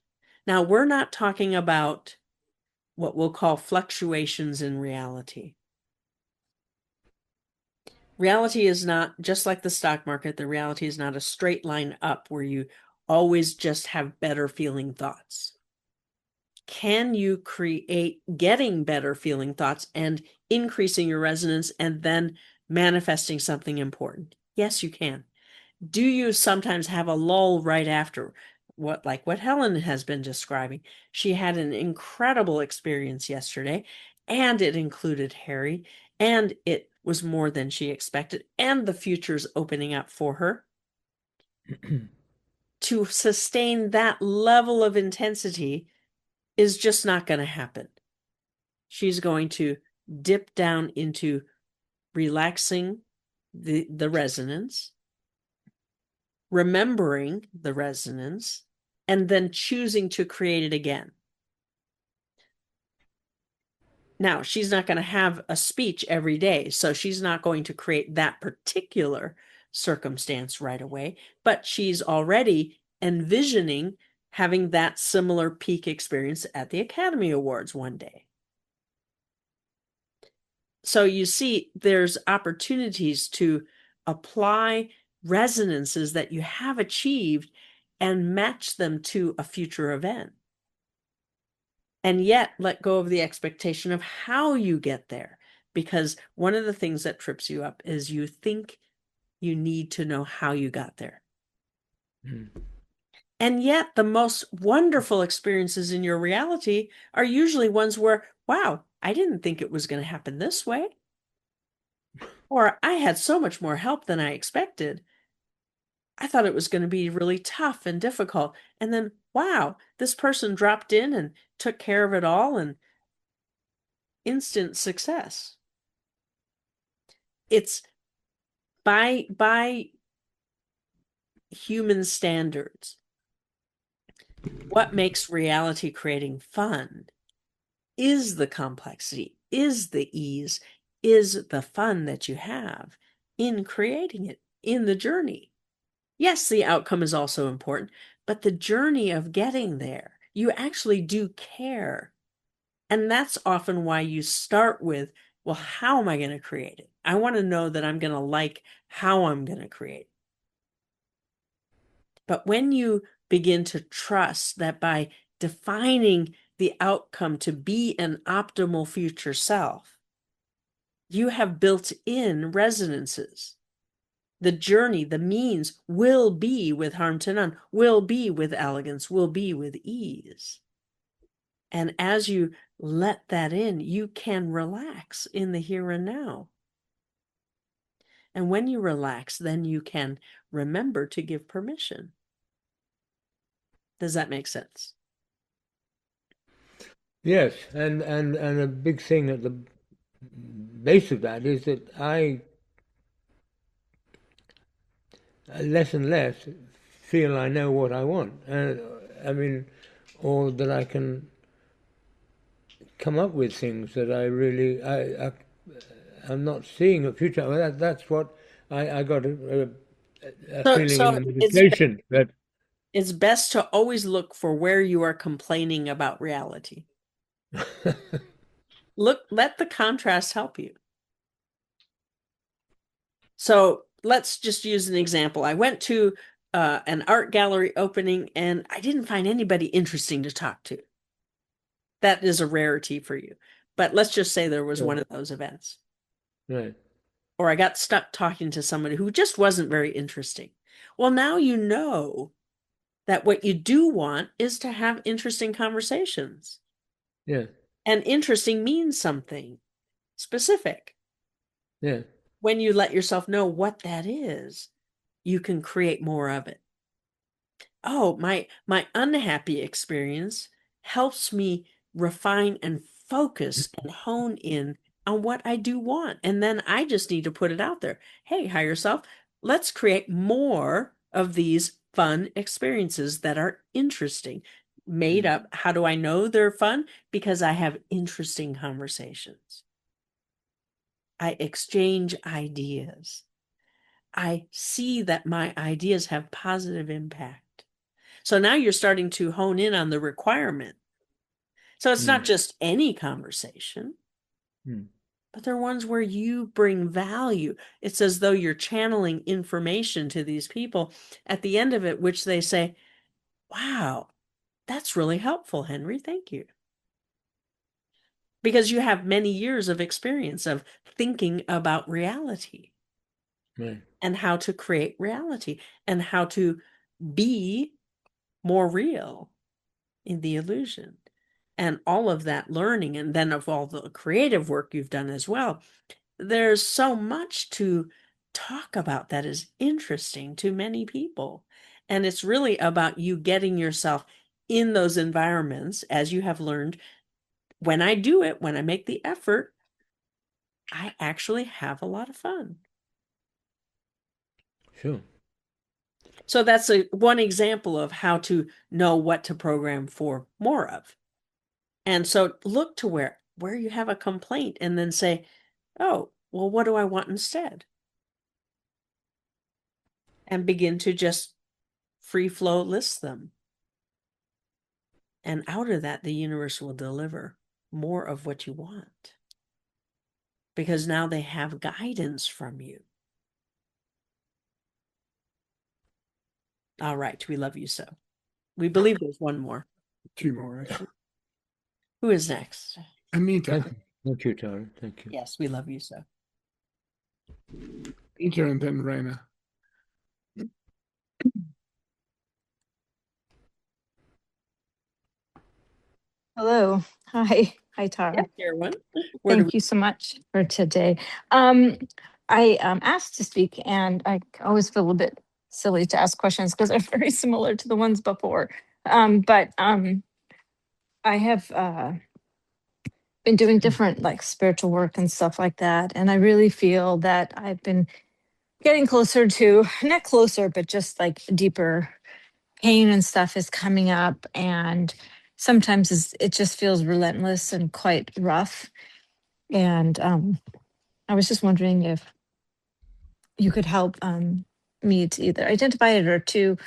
Now, we're not talking about what we'll call fluctuations in reality. Reality is not just like the stock market. The reality is not a straight line up where you always just have better feeling thoughts. Can you create getting better feeling thoughts and increasing your resonance and then manifesting something important? Yes, you can. Do you sometimes have a lull right after like what Helen has been describing? She had an incredible experience yesterday, and it included Harry, and it was more than she expected, and the future's opening up for her. To sustain that level of intensity is just not going to happen. She's going to dip down into relaxing the resonance, remembering the resonance, and then choosing to create it again. Now, she's not going to have a speech every day, so she's not going to create that particular circumstance right away, but she's already envisioning having that similar peak experience at the Academy Awards one day. So you see, there's opportunities to apply resonances that you have achieved and match them to a future event. And yet let go of the expectation of how you get there. Because one of the things that trips you up is you think you need to know how you got there. And yet the most wonderful experiences in your reality are usually ones where, wow, I didn't think it was going to happen this way. Or I had so much more help than I expected. I thought it was going to be really tough and difficult. And then, wow, this person dropped in and took care of it all, and instant success. It's by human standards. What makes reality creating fun is the complexity, is the ease, is the fun that you have in creating it, in the journey. Yes, the outcome is also important, but the journey of getting there, you actually do care. And that's often why you start with, well, how am I going to create it? I want to know that I'm going to like how I'm going to create it. But when you begin to trust that by defining the outcome to be an optimal future self, you have built in resonances. The journey, the means will be with harm to none, will be with elegance, will be with ease. And as you let that in, you can relax in the here and now. And when you relax, then you can remember to give permission. Does that make sense? Yes, and a big thing at the base of that is that I less and less feel I know what I want. I mean, or that I can come up with things that I really I'm not seeing a future. Well, that's what I got a feeling in So the meditation that it's best to always look for where you are complaining about reality. Let the contrast help you. So let's just use an example. I went to an art gallery opening and I didn't find anybody interesting to talk to. That is a rarity for you. But let's just say there was one of those events. right. Or I got stuck talking to somebody who just wasn't very interesting. Well, now you know that what you do want is to have interesting conversations. Yeah, And interesting means something specific. yeah. When you let yourself know what that is, you can create more of it. Oh, my unhappy experience helps me refine and focus and hone in on what I do want. And then I just need to put it out there. Hey, higher self, let's create more of these fun experiences that are interesting. Made up. How do I know they're fun? Because I have interesting conversations. I exchange ideas. I see that my ideas have positive impact. So now you're starting to hone in on the requirement. So it's not just any conversation, but they're ones where you bring value. It's as though you're channeling information to these people at the end of it, which they say, wow, that's really helpful, Henry. Thank you. Because you have many years of experience of thinking about reality Right. and how to create reality and how to be more real in the illusion. And all of that learning, and then of all the creative work you've done as well, there's so much to talk about that is interesting to many people. And it's really about you getting yourself in those environments, as you have learned. When I do it, when I make the effort, I actually have a lot of fun. Sure. So that's one example of how to know what to program for more of. And so look to where you have a complaint and then say, oh, well, what do I want instead? And begin to just free flow list them. And out of that, the universe will deliver more of what you want. Because now they have guidance from you. All right, we love you so. We believe there's one more. 2 more, actually. Who is next? Anita. Thank you, Tara. Thank you. Yes, we love you so. Anita and then Raina. Hello. Hi, Tara. Yes, dear one. Where do Thank you so much for today. I asked to speak, and I always feel a bit silly to ask questions because they're very similar to the ones before. But I have been doing different like spiritual work and stuff like that, and I really feel that I've been getting closer to, not closer, but just like deeper pain and stuff is coming up, and sometimes it just feels relentless and quite rough. And I was just wondering if you could help me to either identify it or to,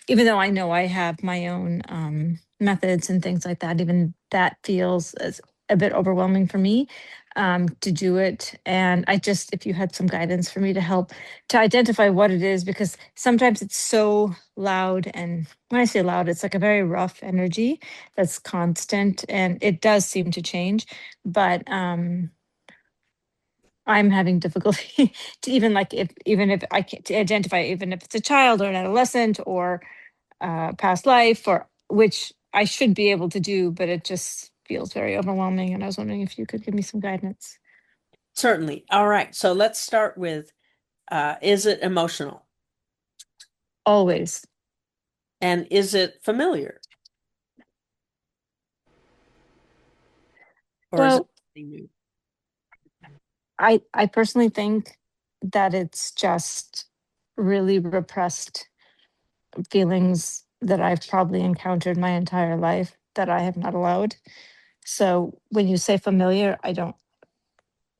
even though I know I have my own methods and things like that, even that feels as a bit overwhelming for me to do it. And I just, if you had some guidance for me to help to identify what it is, because sometimes it's so loud. And when I say loud, it's like a very rough energy that's constant, and it does seem to change. But I'm having difficulty to even like even if I can to identify, even if it's a child or an adolescent or past life, or which I should be able to do, but it just feels very overwhelming. And I was wondering if you could give me some guidance. Certainly. All right. So let's start with, is it emotional? Always. And is it familiar? Or is it Well, something new? I personally think that it's just really repressed feelings that I've probably encountered my entire life that I have not allowed. So when you say familiar, I don't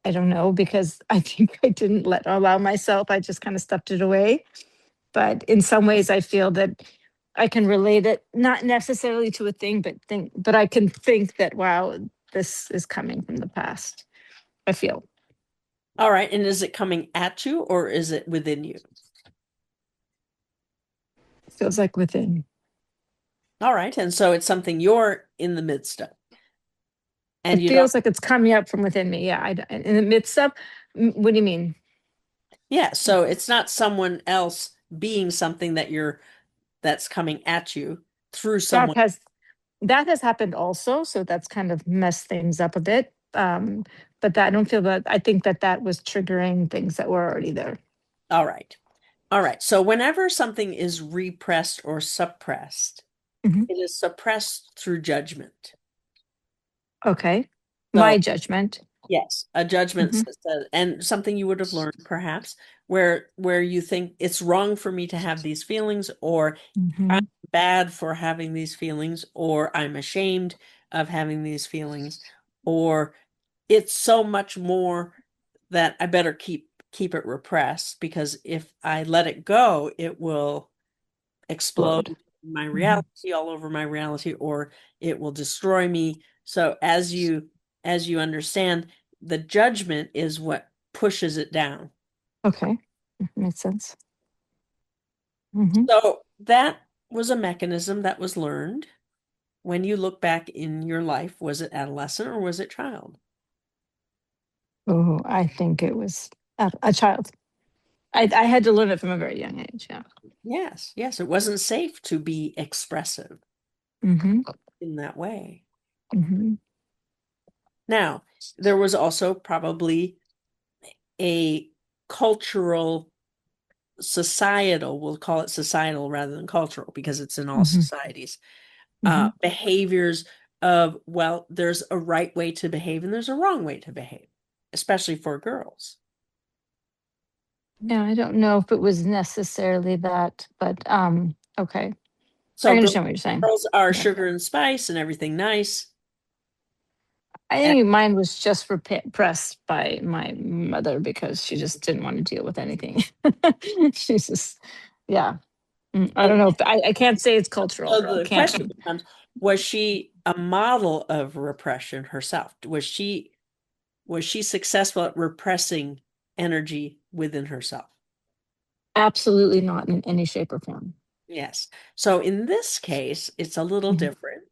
know, because I think I didn't allow myself. I just kind of stuffed it away. But in some ways I feel that I can relate it, not necessarily to a thing, but I can think that, wow, this is coming from the past. I feel. All right. And is it coming at you or is it within you? Feels like within. All right. And so it's something you're in the midst of. And It you don't, feels like it's coming up from within me. Yeah. In the midst of, what do you mean? yeah. So it's not someone else being something that's coming at you through That someone. has, that has happened also. So that's kind of messed things up a bit. But that I don't feel that, I think that that was triggering things that were already there. All right. All right. So whenever something is repressed or suppressed, Mhm. it is suppressed through judgment. Okay. So My judgment. yes, a judgment Mhm. says, and something you would have learned perhaps where you think it's wrong for me to have these feelings, or I'm Mhm. bad for having these feelings, or I'm ashamed of having these feelings, or it's so much more that I better keep keep it repressed, because if I let it go, it will explode Explode. my reality all over my reality, or it will destroy me. So as you understand, the judgment is what pushes it down. Okay. Makes sense. Hmm. So that was a mechanism that was learned. When you look back in your life, was it adolescent or was it child? Oh, I think it was a child. I had to learn it from a very young age. Yeah. Yes, yes, it wasn't safe to be expressive Hmm. in that way. Hmm. Now, there was also probably a cultural, societal, we'll call it societal rather than cultural because it's in all Hmm. societies, Hmm. behaviors of, well, there's a right way to behave and there's a wrong way to behave, especially for girls. Yeah, I don't know if it was necessarily that, but okay. I So understand what you're saying. girls are Yeah. sugar and spice and everything nice. I And think mine was just repressed by my mother because she just didn't want to deal with anything. She's just, yeah. I don't know. I can't say it's cultural. so the Can't. question becomes, was she a model of repression herself? Was she successful at repressing energy within herself? Absolutely not in any shape or form. Yes. So in this case, it's a little different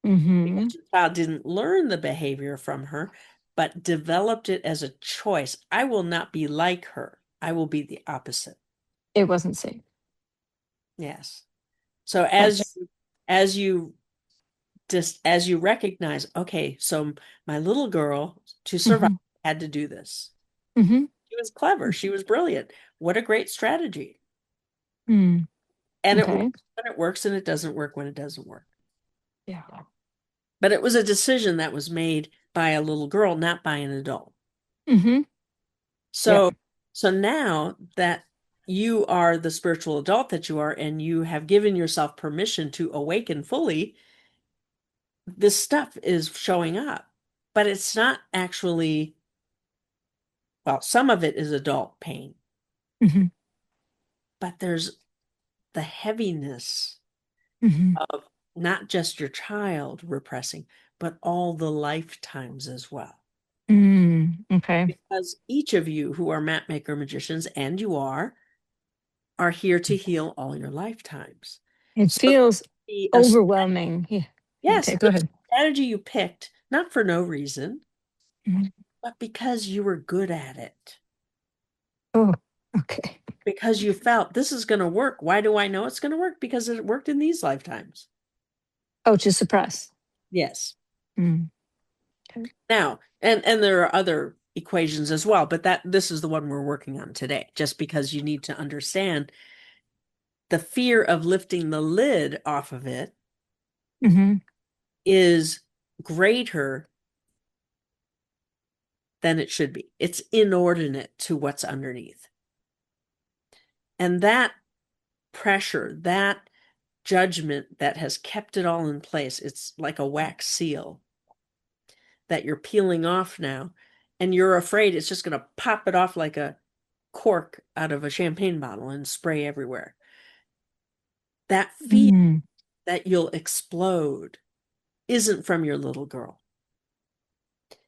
Mm-hmm. because your child didn't learn the behavior from her, but developed it as a choice. I will not be like her. I will be the opposite. It wasn't safe. Yes. So That's. as you just as you recognize, okay, so my little girl to survive Mm-hmm. had to do this. Mm-hmm. She was clever. She was brilliant. What a great strategy. Mm. And it works Okay. when it works and it doesn't work when it doesn't work. Yeah. But it was a decision that was made by a little girl, not by an adult. Mm-hmm. Yep. So, so now that you are the spiritual adult that you are, and you have given yourself permission to awaken fully, this stuff is showing up. But it's not actually, well, some of it is adult pain, Mm-hmm. but there's the heaviness Mm-hmm. of not just your child repressing, but all the lifetimes as well. Mm. Okay. Because each of you who are map maker magicians, and you are here to heal all your lifetimes. It So feels the overwhelming. Yeah. yes, Okay. Go the ahead. strategy you picked, not for no reason, Mhm. but because you were good at it. Oh. Okay. Because you felt this is going to work. Why do I know it's going to work? Because it worked in these lifetimes. Oh, to suppress. Yes. Mm. Okay. Now, and there are other equations as well, but that this is the one we're working on today, just because you need to understand the fear of lifting the lid off of it Mm-hmm. is greater than it should be. It's inordinate to what's underneath. And that pressure, that judgment that has kept it all in place, it's like a wax seal that you're peeling off now. And you're afraid it's just going to pop it off like a cork out of a champagne bottle and spray everywhere. That fear Mm. that you'll explode isn't from your little girl.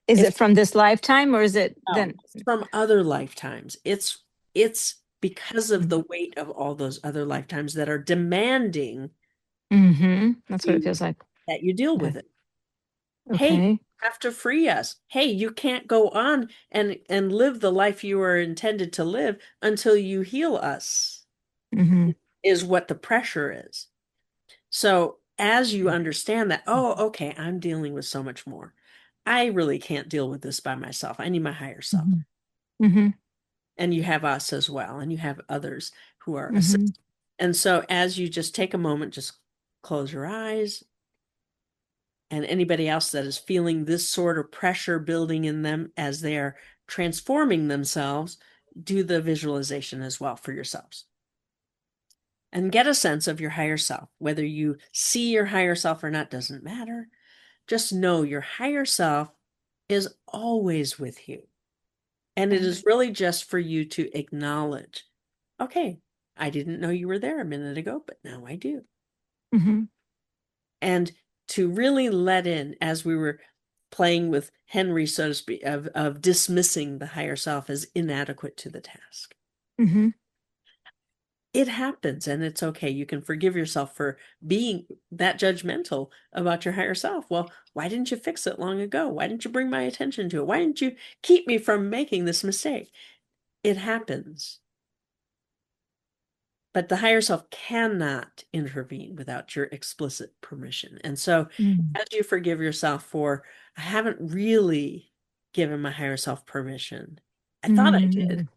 Is It's it from this lifetime or is it no, then? it's from other lifetimes. It's because of the Mhm. weight of all those other lifetimes that are demanding Mm-hmm. That's what it you feels like. that you deal with Okay. it. Hey, you Okay. have to free us. Hey, you can't go on and live the life you are intended to live until you heal us, Mm-hmm. is what the pressure is. So as you understand that, oh, okay, I'm dealing with so much more. I really can't deal with this by myself. I need my higher self. Mm-hmm. Mm-hmm. And you have us as well, and you have others who are Mm-hmm. assisting. And so as you just take a moment, just close your eyes, and anybody else that is feeling this sort of pressure building in them as they are transforming themselves, do the visualization as well for yourselves. And get a sense of your higher self. Whether you see your higher self or not doesn't matter. Just know your higher self is always with you. And it is really just for you to acknowledge, okay, I didn't know you were there a minute ago, but now I do. Mhm. And to really let in, as we were playing with Henry, so to speak, of dismissing the higher self as inadequate to the task. Mhm. It happens and it's okay. You can forgive yourself for being that judgmental about your higher self. Well, why didn't you fix it long ago? Why didn't you bring my attention to it? Why didn't you keep me from making this mistake? It happens. But the higher self cannot intervene without your explicit permission. And so Mm. as you forgive yourself for, I haven't really given my higher self permission. I thought I did,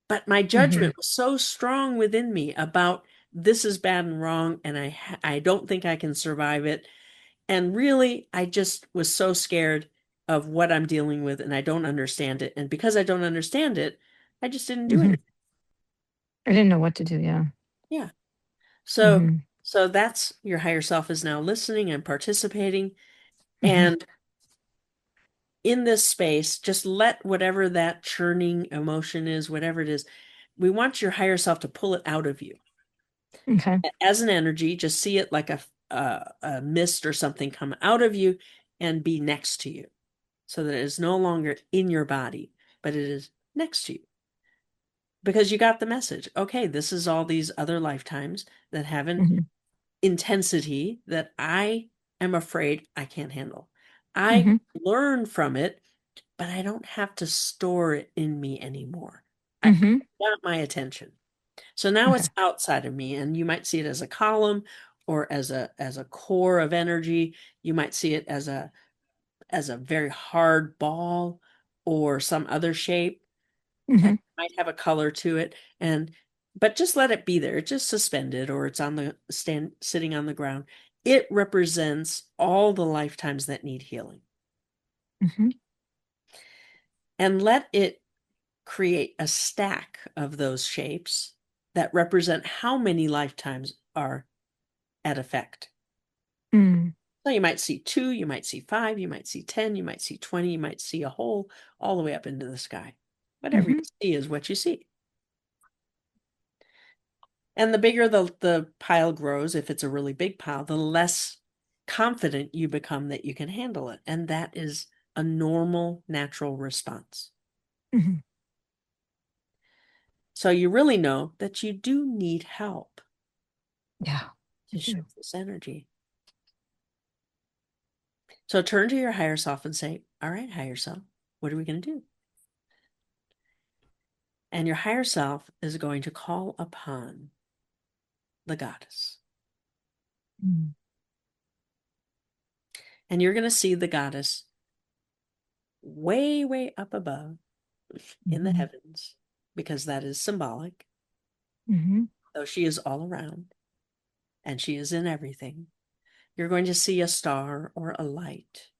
but my judgment was so strong within me about this is bad and wrong, and I don't think I can survive it. And really, I just was so scared of what I'm dealing with, and I don't understand it. And because I don't understand it, I just didn't do Mhm. anything. I didn't know what to do. Yeah. Yeah. So, Mhm. so that's your higher self is now listening and participating. Mhm. And in this space, just let whatever that churning emotion is, whatever it is, we want your higher self to pull it out of you Okay. as an energy. Just see it like a mist or something come out of you and be next to you, so that it is no longer in your body, but it is next to you. Because you got the message. Okay, this is all these other lifetimes that have an Mhm. intensity that I am afraid I can't handle. I Mhm. learn from it, but I don't have to store it in me anymore. I Mhm. got my attention. So now Okay. it's outside of me, and you might see it as a column or as a core of energy. You might see it as a very hard ball or some other shape, and Mhm. it might have a color to it. But just let it be there. It's just suspended, or it's on the stand sitting on the ground. It represents all the lifetimes that need healing. Mhm. And let it create a stack of those shapes that represent how many lifetimes are at effect. Mm. So you might see 2, you might see 5, you might see 10, you might see 20, you might see a hole all the way up into the sky. Whatever you Mhm. see is what you see. And the bigger the pile grows, if it's a really big pile, the less confident you become that you can handle it. And that is a normal, natural response. Mhm. So you really know that you do need help Yeah. I to do. shift this energy. So turn to your higher self and say, all right, higher self, what are we going to do? And your higher self is going to call upon the goddess. Mm. And you're going to see the goddess way, way up above in the Mhm. heavens, because that is symbolic. Mhm. Though she is all around and she is in everything, you're going to see a star or a light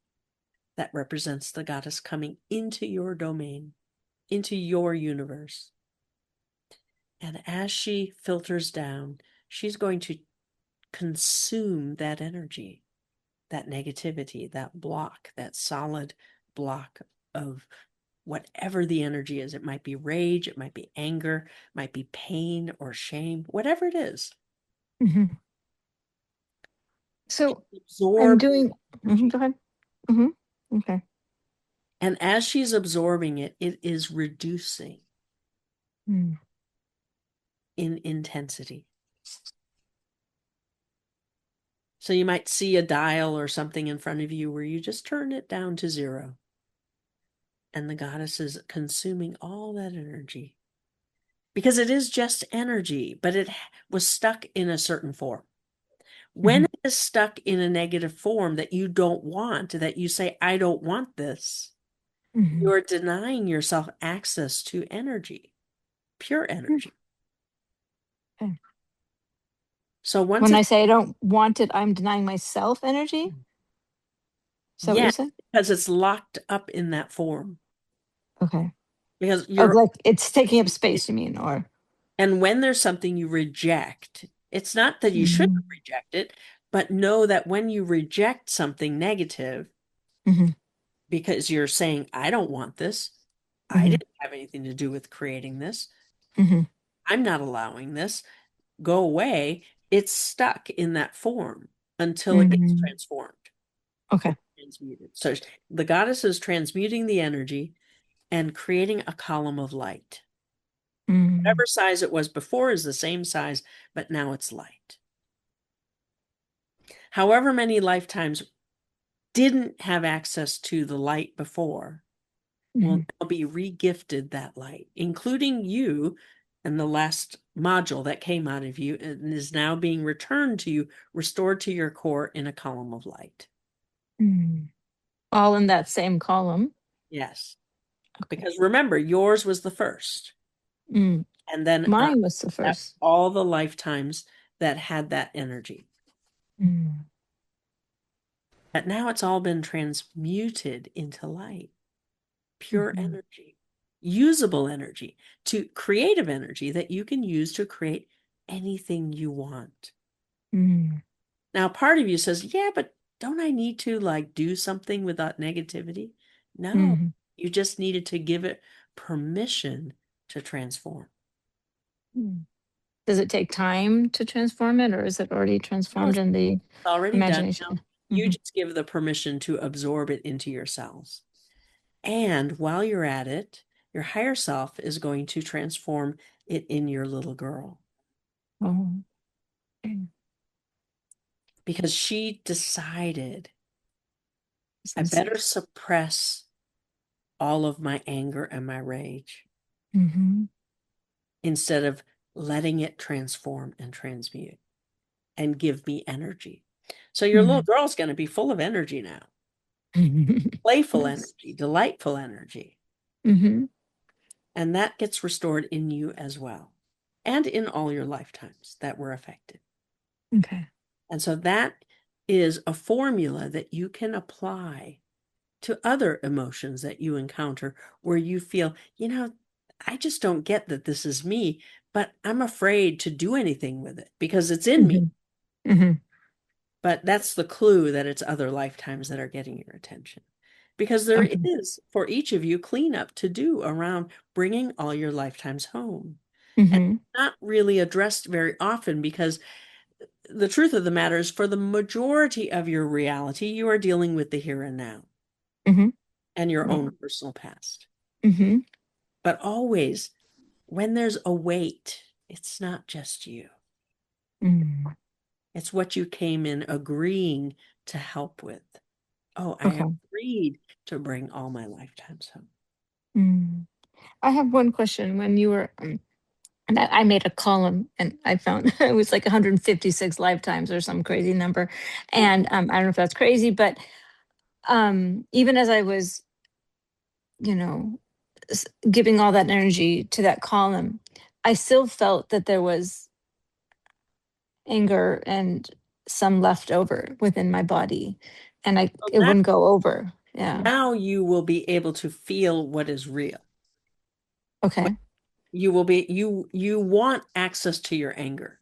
that represents the goddess coming into your domain, into your universe. And as she filters down, she's going to consume that energy, that negativity, that block, that solid block of whatever the energy is. It might be rage, it might be anger, it might be pain or shame, whatever it is. Mhm. So I'm Absorb, doing. Mhm. Go ahead. Mhm. Okay. and as she's absorbing it, it is reducing Mm. in intensity. So you might see a dial or something in front of you where you just turn it down to 0. And the goddess is consuming all that energy, because it is just energy, but it was stuck in a certain form. When Mhm. it is stuck in a negative form that you don't want, that you say, I don't want this, Mhm. you're denying yourself access to energy, pure Mm. energy. Okay. So once When I it's, say I don't want it, I'm denying myself energy. Is that what yeah, you said? because it's locked up in that form. Okay. Because Oh, you're, like it's taking up space, you mean, or? and when there's something you reject, it's not that you shouldn't Mhm. reject it, but know that when you reject something negative, Mhm. because you're saying, I don't want this, I Mhm. didn't have anything to do with creating this. Mhm. I'm not allowing this. Go away. It's stuck in that form until it gets Mhm. transformed or Okay. transmuted. So the goddess is transmuting the energy and creating a column of light. Mm. Whatever size it was before is the same size, but now it's light. However many lifetimes didn't have access to the light before will Mhm. now be regifted that light, including you and the last module that came out of you and is now being returned to you, restored to your core in a column of light. Mm. All in that same column. Yes. Okay. Because remember, yours was the first. Mm. And then Mine was the that first. all the lifetimes that had that energy. Mm. But now it's all been transmuted into light, pure Mhm. energy, usable energy, to creative energy that you can use to create anything you want. Mm. Now, part of you says, yeah, but don't I need to like do something without negativity? No, Mhm. you just needed to give it permission to transform. Mm. Does it take time to transform it, or is it already No, transformed it's in the already done. Now, imagination? you Mhm. just give the permission to absorb it into your cells. And while you're at it, your higher self is going to transform it in your little girl Oh. Okay. because she decided I Sounds better safe. suppress all of my anger and my rage Mhm. instead of letting it transform and transmute and give me energy. So your little Mhm. girl's going to be full of energy now, Mhm. playful Yes. energy, delightful energy. Mhm. And that gets restored in you as well, and in all your lifetimes that were affected. Okay. And so that is a formula that you can apply to other emotions that you encounter where you feel, I just don't get that this is me, but I'm afraid to do anything with it because it's in me. Mhm. Mhm. But that's the clue that it's other lifetimes that are getting your attention. Because there Okay. is, for each of you, cleanup to do around bringing all your lifetimes home. And Mhm. not really addressed very often because the truth of the matter is, for the majority of your reality, you are dealing with the here and now Mhm. and your Right. own personal past. Mhm. But always, when there's a weight, it's not just you. Mm. It's what you came in agreeing to help with. Oh, I Okay. agreed to bring all my lifetimes home. Mm. I have one question. When you were, and I made a column, and I found it was like 156 lifetimes or some crazy number. And I don't know if that's crazy, but even as I was, you know, giving all that energy to that column, I still felt that there was anger and some left over within my body, and So it wouldn't go over. Yeah. now you will be able to feel what is real. Okay. You want access to your anger.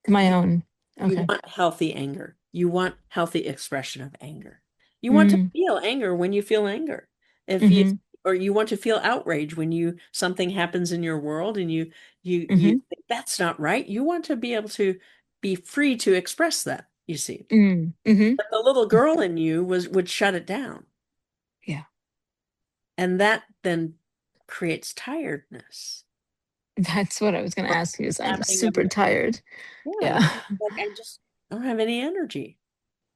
My You own. you Okay. want healthy anger. You want healthy expression of anger. You want to Mm. feel anger when you feel anger. If you Mhm. or you want to feel outrage when something happens in your world and you Mhm. think that's not right. You want to be able to be free to express that, you see. Mm. Mhm. But the little girl in you would shut it down. Yeah. And that then creates tiredness. That's what I was going to Or ask you. Is I'm having a super tired. yeah, Yeah. like I just don't have any energy.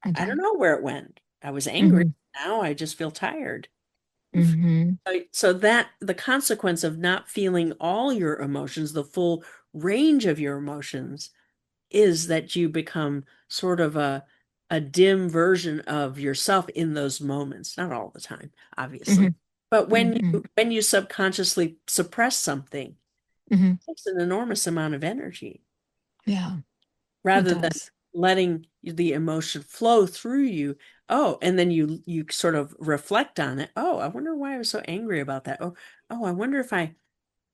I I don't don't. know where it went. I was angry. Mhm. Now I just feel tired. Mhm. So that the consequence of not feeling all your emotions, the full range of your emotions, is that you become sort of a dim version of yourself in those moments. Not all the time, obviously. Mhm. But Mhm. when you subconsciously suppress something, Mhm. it takes an enormous amount of energy Yeah. It rather than does. letting the emotion flow through you. Oh, and then you sort of reflect on it. Oh, I wonder why I was so angry about that. Oh, I wonder if I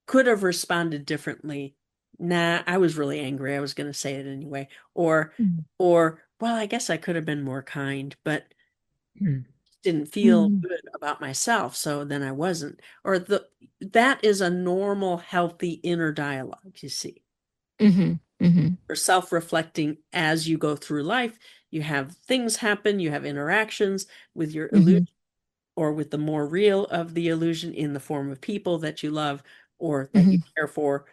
could have responded differently. Nah, I was really angry. I was going to say it anyway. Or Mm. or well, I guess I could have been more kind, but Mm. didn't feel good about myself, so then I wasn't. Or that is a normal, healthy inner dialogue, you see. Mm-hmm. Mm-hmm. Or self-reflecting as you go through life. You have things happen, you have interactions with your illusion or with the more real of the illusion in the form of people that you love or that you care for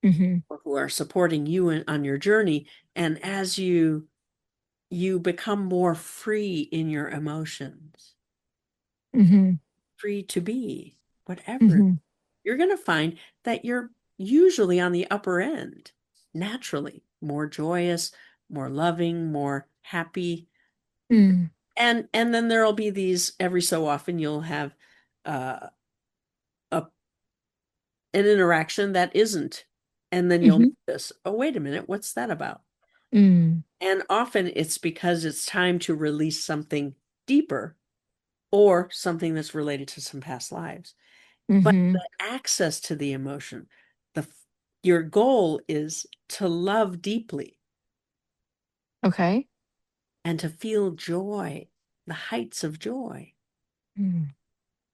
Mm-hmm. or who are supporting you on your journey. And as you become more free in your emotions, Mm-hmm. free to be whatever, Mm-hmm. you're going to find that you're usually on the upper end, naturally, more joyous, more loving, more happy. Mm-hmm. And then there'll be these, every so often you'll have uh, a an interaction that isn't. And then you'll notice, oh, wait a minute, what's that about? Mm-hmm. And often it's because it's time to release something deeper or something that's related to some past lives. But Mm-hmm. the access to the emotion, the your goal is to love deeply Okay. and to feel joy, the heights of joy. Mm-hmm.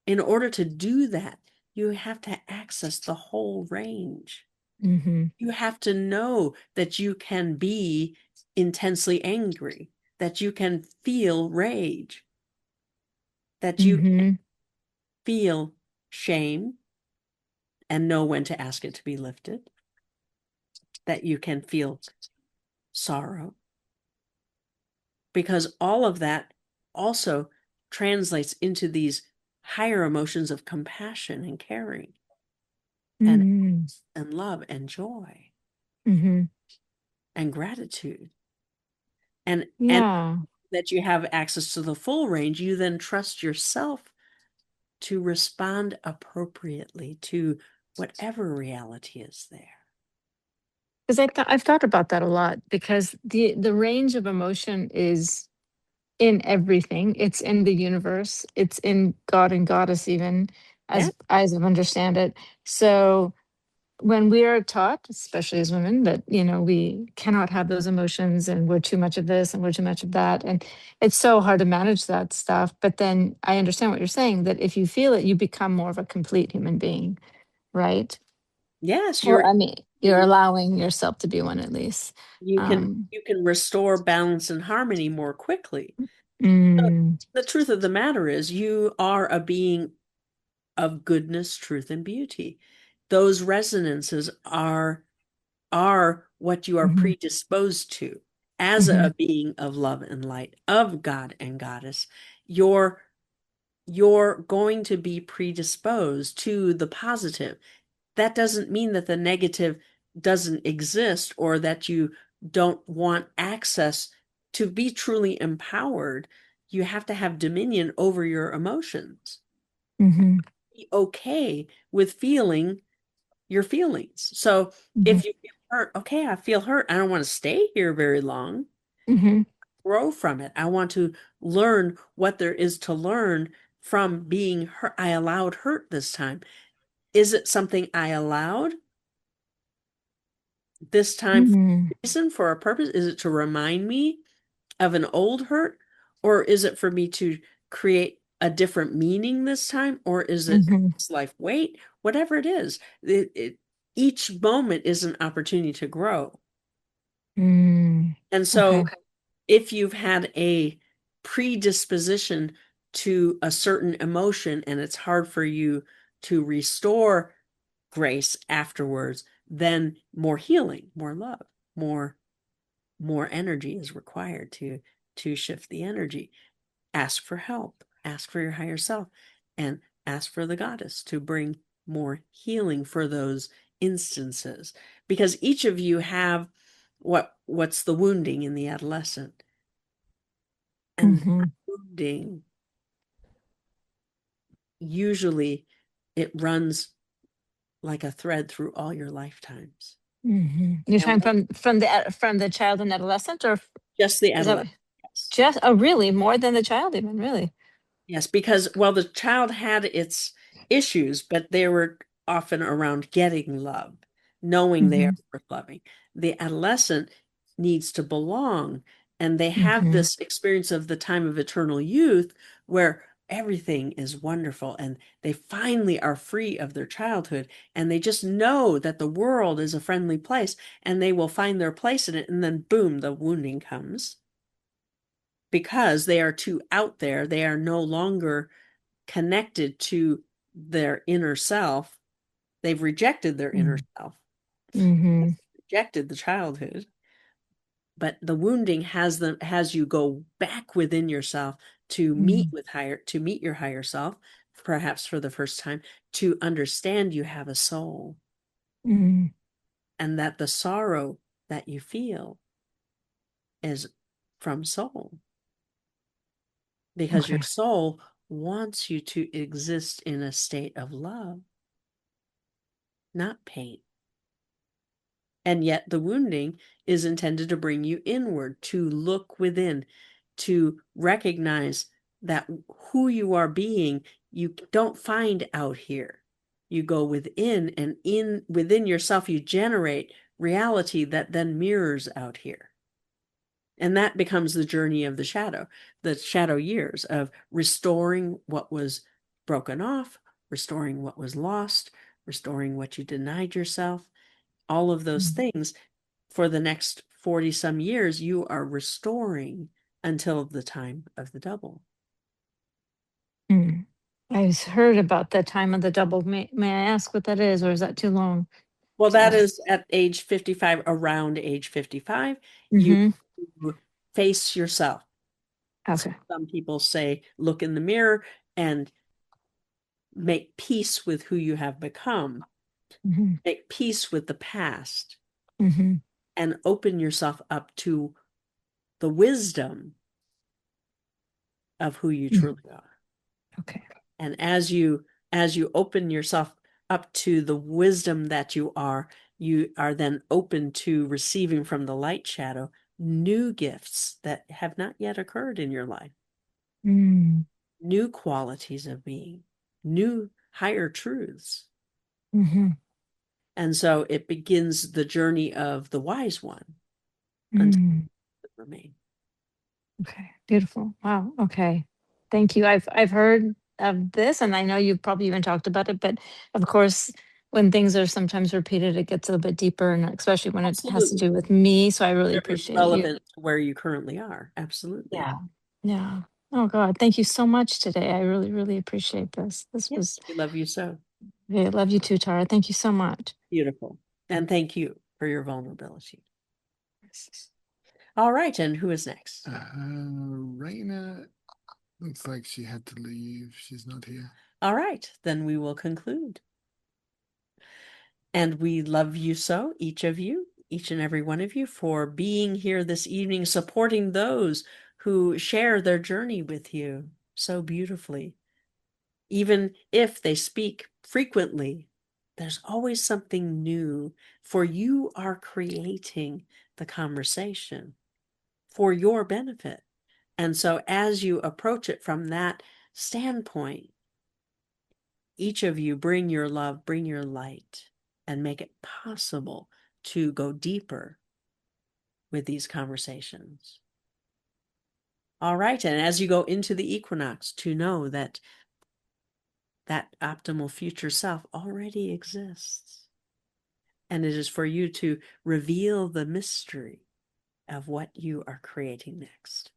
In order to do that, you have to access the whole range. Mm-hmm. You have to know that you can be intensely angry, that you can feel rage, that you Mm-hmm. feel shame and know when to ask it to be lifted, that you can feel sorrow, because all of that also translates into these higher emotions of compassion and caring and Mm-hmm. love and joy Mm-hmm. and gratitude. And Yeah. that you have access to the full range, you then trust yourself to respond appropriately to whatever reality is there. Because I've thought about that a lot because the range of emotion is in everything. It's in the universe. It's in God and Goddess even Yeah. as I understand it. So when we are taught, especially as women, that we cannot have those emotions and we're too much of this and we're too much of that, and it's so hard to manage that stuff. But then I understand what you're saying, that if you feel it, you become more of a complete human being, right? Yes, Or I mean, you're allowing yourself to be one at least. you can Um, you can restore balance and harmony more quickly. So mm, the truth of the matter is you are a being of goodness, truth, and beauty. Those resonances are what you are mhm, predisposed to as mhm, a being of love and light, of God and Goddess. You're going to be predisposed to the positive. That doesn't mean that the negative doesn't exist or that you don't want access to be truly empowered. You have to have dominion over your emotions. mhm, Be okay with feeling your feelings. So mhm, if you feel hurt, okay, I feel hurt. I don't want to stay here very long. mhm, Grow from it. I want to learn what there is to learn from being hurt. I allowed hurt this time. Is it something I allowed this time for mhm, a reason, for a purpose? Is it to remind me of an old hurt? Or is it for me to create a different meaning this time? Or is it mhm, this life weight? Whatever it is, each moment is an opportunity to grow. mm. And so Okay. if you've had a predisposition to a certain emotion and it's hard for you to restore grace afterwards, then more healing, more love, more energy is required to shift the energy. Ask for help, ask for your higher self, and ask for the goddess to bring more healing for those instances, because each of you have what's the wounding in the adolescent, and that Mhm, wounding usually it runs like a thread through all your lifetimes. mhm. You're And talking from the child and adolescent, or just the is that adolescent, yes. just, oh, really, more than the child even, really? Yes, because, well, the child had its issues, but they were often around getting love, knowing they are Mhm, worth loving. The adolescent needs to belong, and they have mhm, this experience of the time of eternal youth where everything is wonderful, and they finally are free of their childhood, and they just know that the world is a friendly place, and they will find their place in it, and then boom, the wounding comes because they are too out there. They are no longer connected to their inner self. They've rejected their inner self, Mm-hmm. rejected the childhood. But the wounding has you go back within yourself to meet your higher self, perhaps for the first time, to understand you have a soul, Mm-hmm. and that the sorrow that you feel is from soul, because your Okay. soul wants you to exist in a state of love, not pain. And yet the wounding is intended to bring you inward, to look within, to recognize that who you are being, you don't find out here. You go within, and within yourself, you generate reality that then mirrors out here. And that becomes the journey of the shadow years of restoring what was broken off, restoring what was lost, restoring what you denied yourself. All of those things for the next 40 some years, you are restoring until the time of the double. Mm. I've heard about the time of the double. May I ask what that is, or is that too long? Well, to that ask? is at age 55, around age 55, you Mm-hmm. face yourself. Okay. Some people say, look in the mirror and make peace with who you have become, Mm-hmm. make peace with the past, Mm-hmm. and open yourself up to the wisdom of who you truly are. Okay. And as you open yourself up to the wisdom that you are then open to receiving from the light shadow new gifts that have not yet occurred in your life, Mm. new qualities of being, new higher truths. Mm-hmm. And so it begins the journey of the wise one until Mm. it remains. Okay. Beautiful. Wow. Okay. Thank you. I've heard of this, and I know you've probably even talked about it, but of course, when things are sometimes repeated, it gets a little bit deeper, and especially when it has to Absolutely. do with me. So I really Very appreciate you. relevant to where you currently are. Absolutely. Yeah. Yeah. Oh God, thank you so much today. I really, really appreciate this. This Yes, was, we love you so. I love you too, Tara. Thank you so much. Beautiful. And thank you for your vulnerability. All right, and who is next? Raina looks like she had to leave. She's not here. All right, then we will conclude. And we love you so, each of you, each and every one of you, for being here this evening, supporting those who share their journey with you so beautifully. Even if they speak frequently, there's always something new, for you are creating the conversation for your benefit. And so as you approach it from that standpoint, each of you bring your love, bring your light, and make it possible to go deeper with these conversations. All right, and as you go into the equinox, to know that that optimal future self already exists. And it is for you to reveal the mystery of what you are creating next.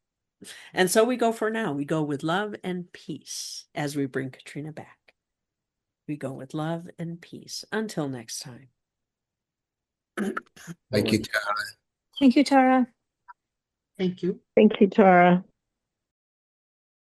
And so we go for now. We go with love and peace as we bring Katrina back. We go with love and peace. Until next time. Thank you, Tara. Thank you, Tara. Thank you. Thank you, Tara.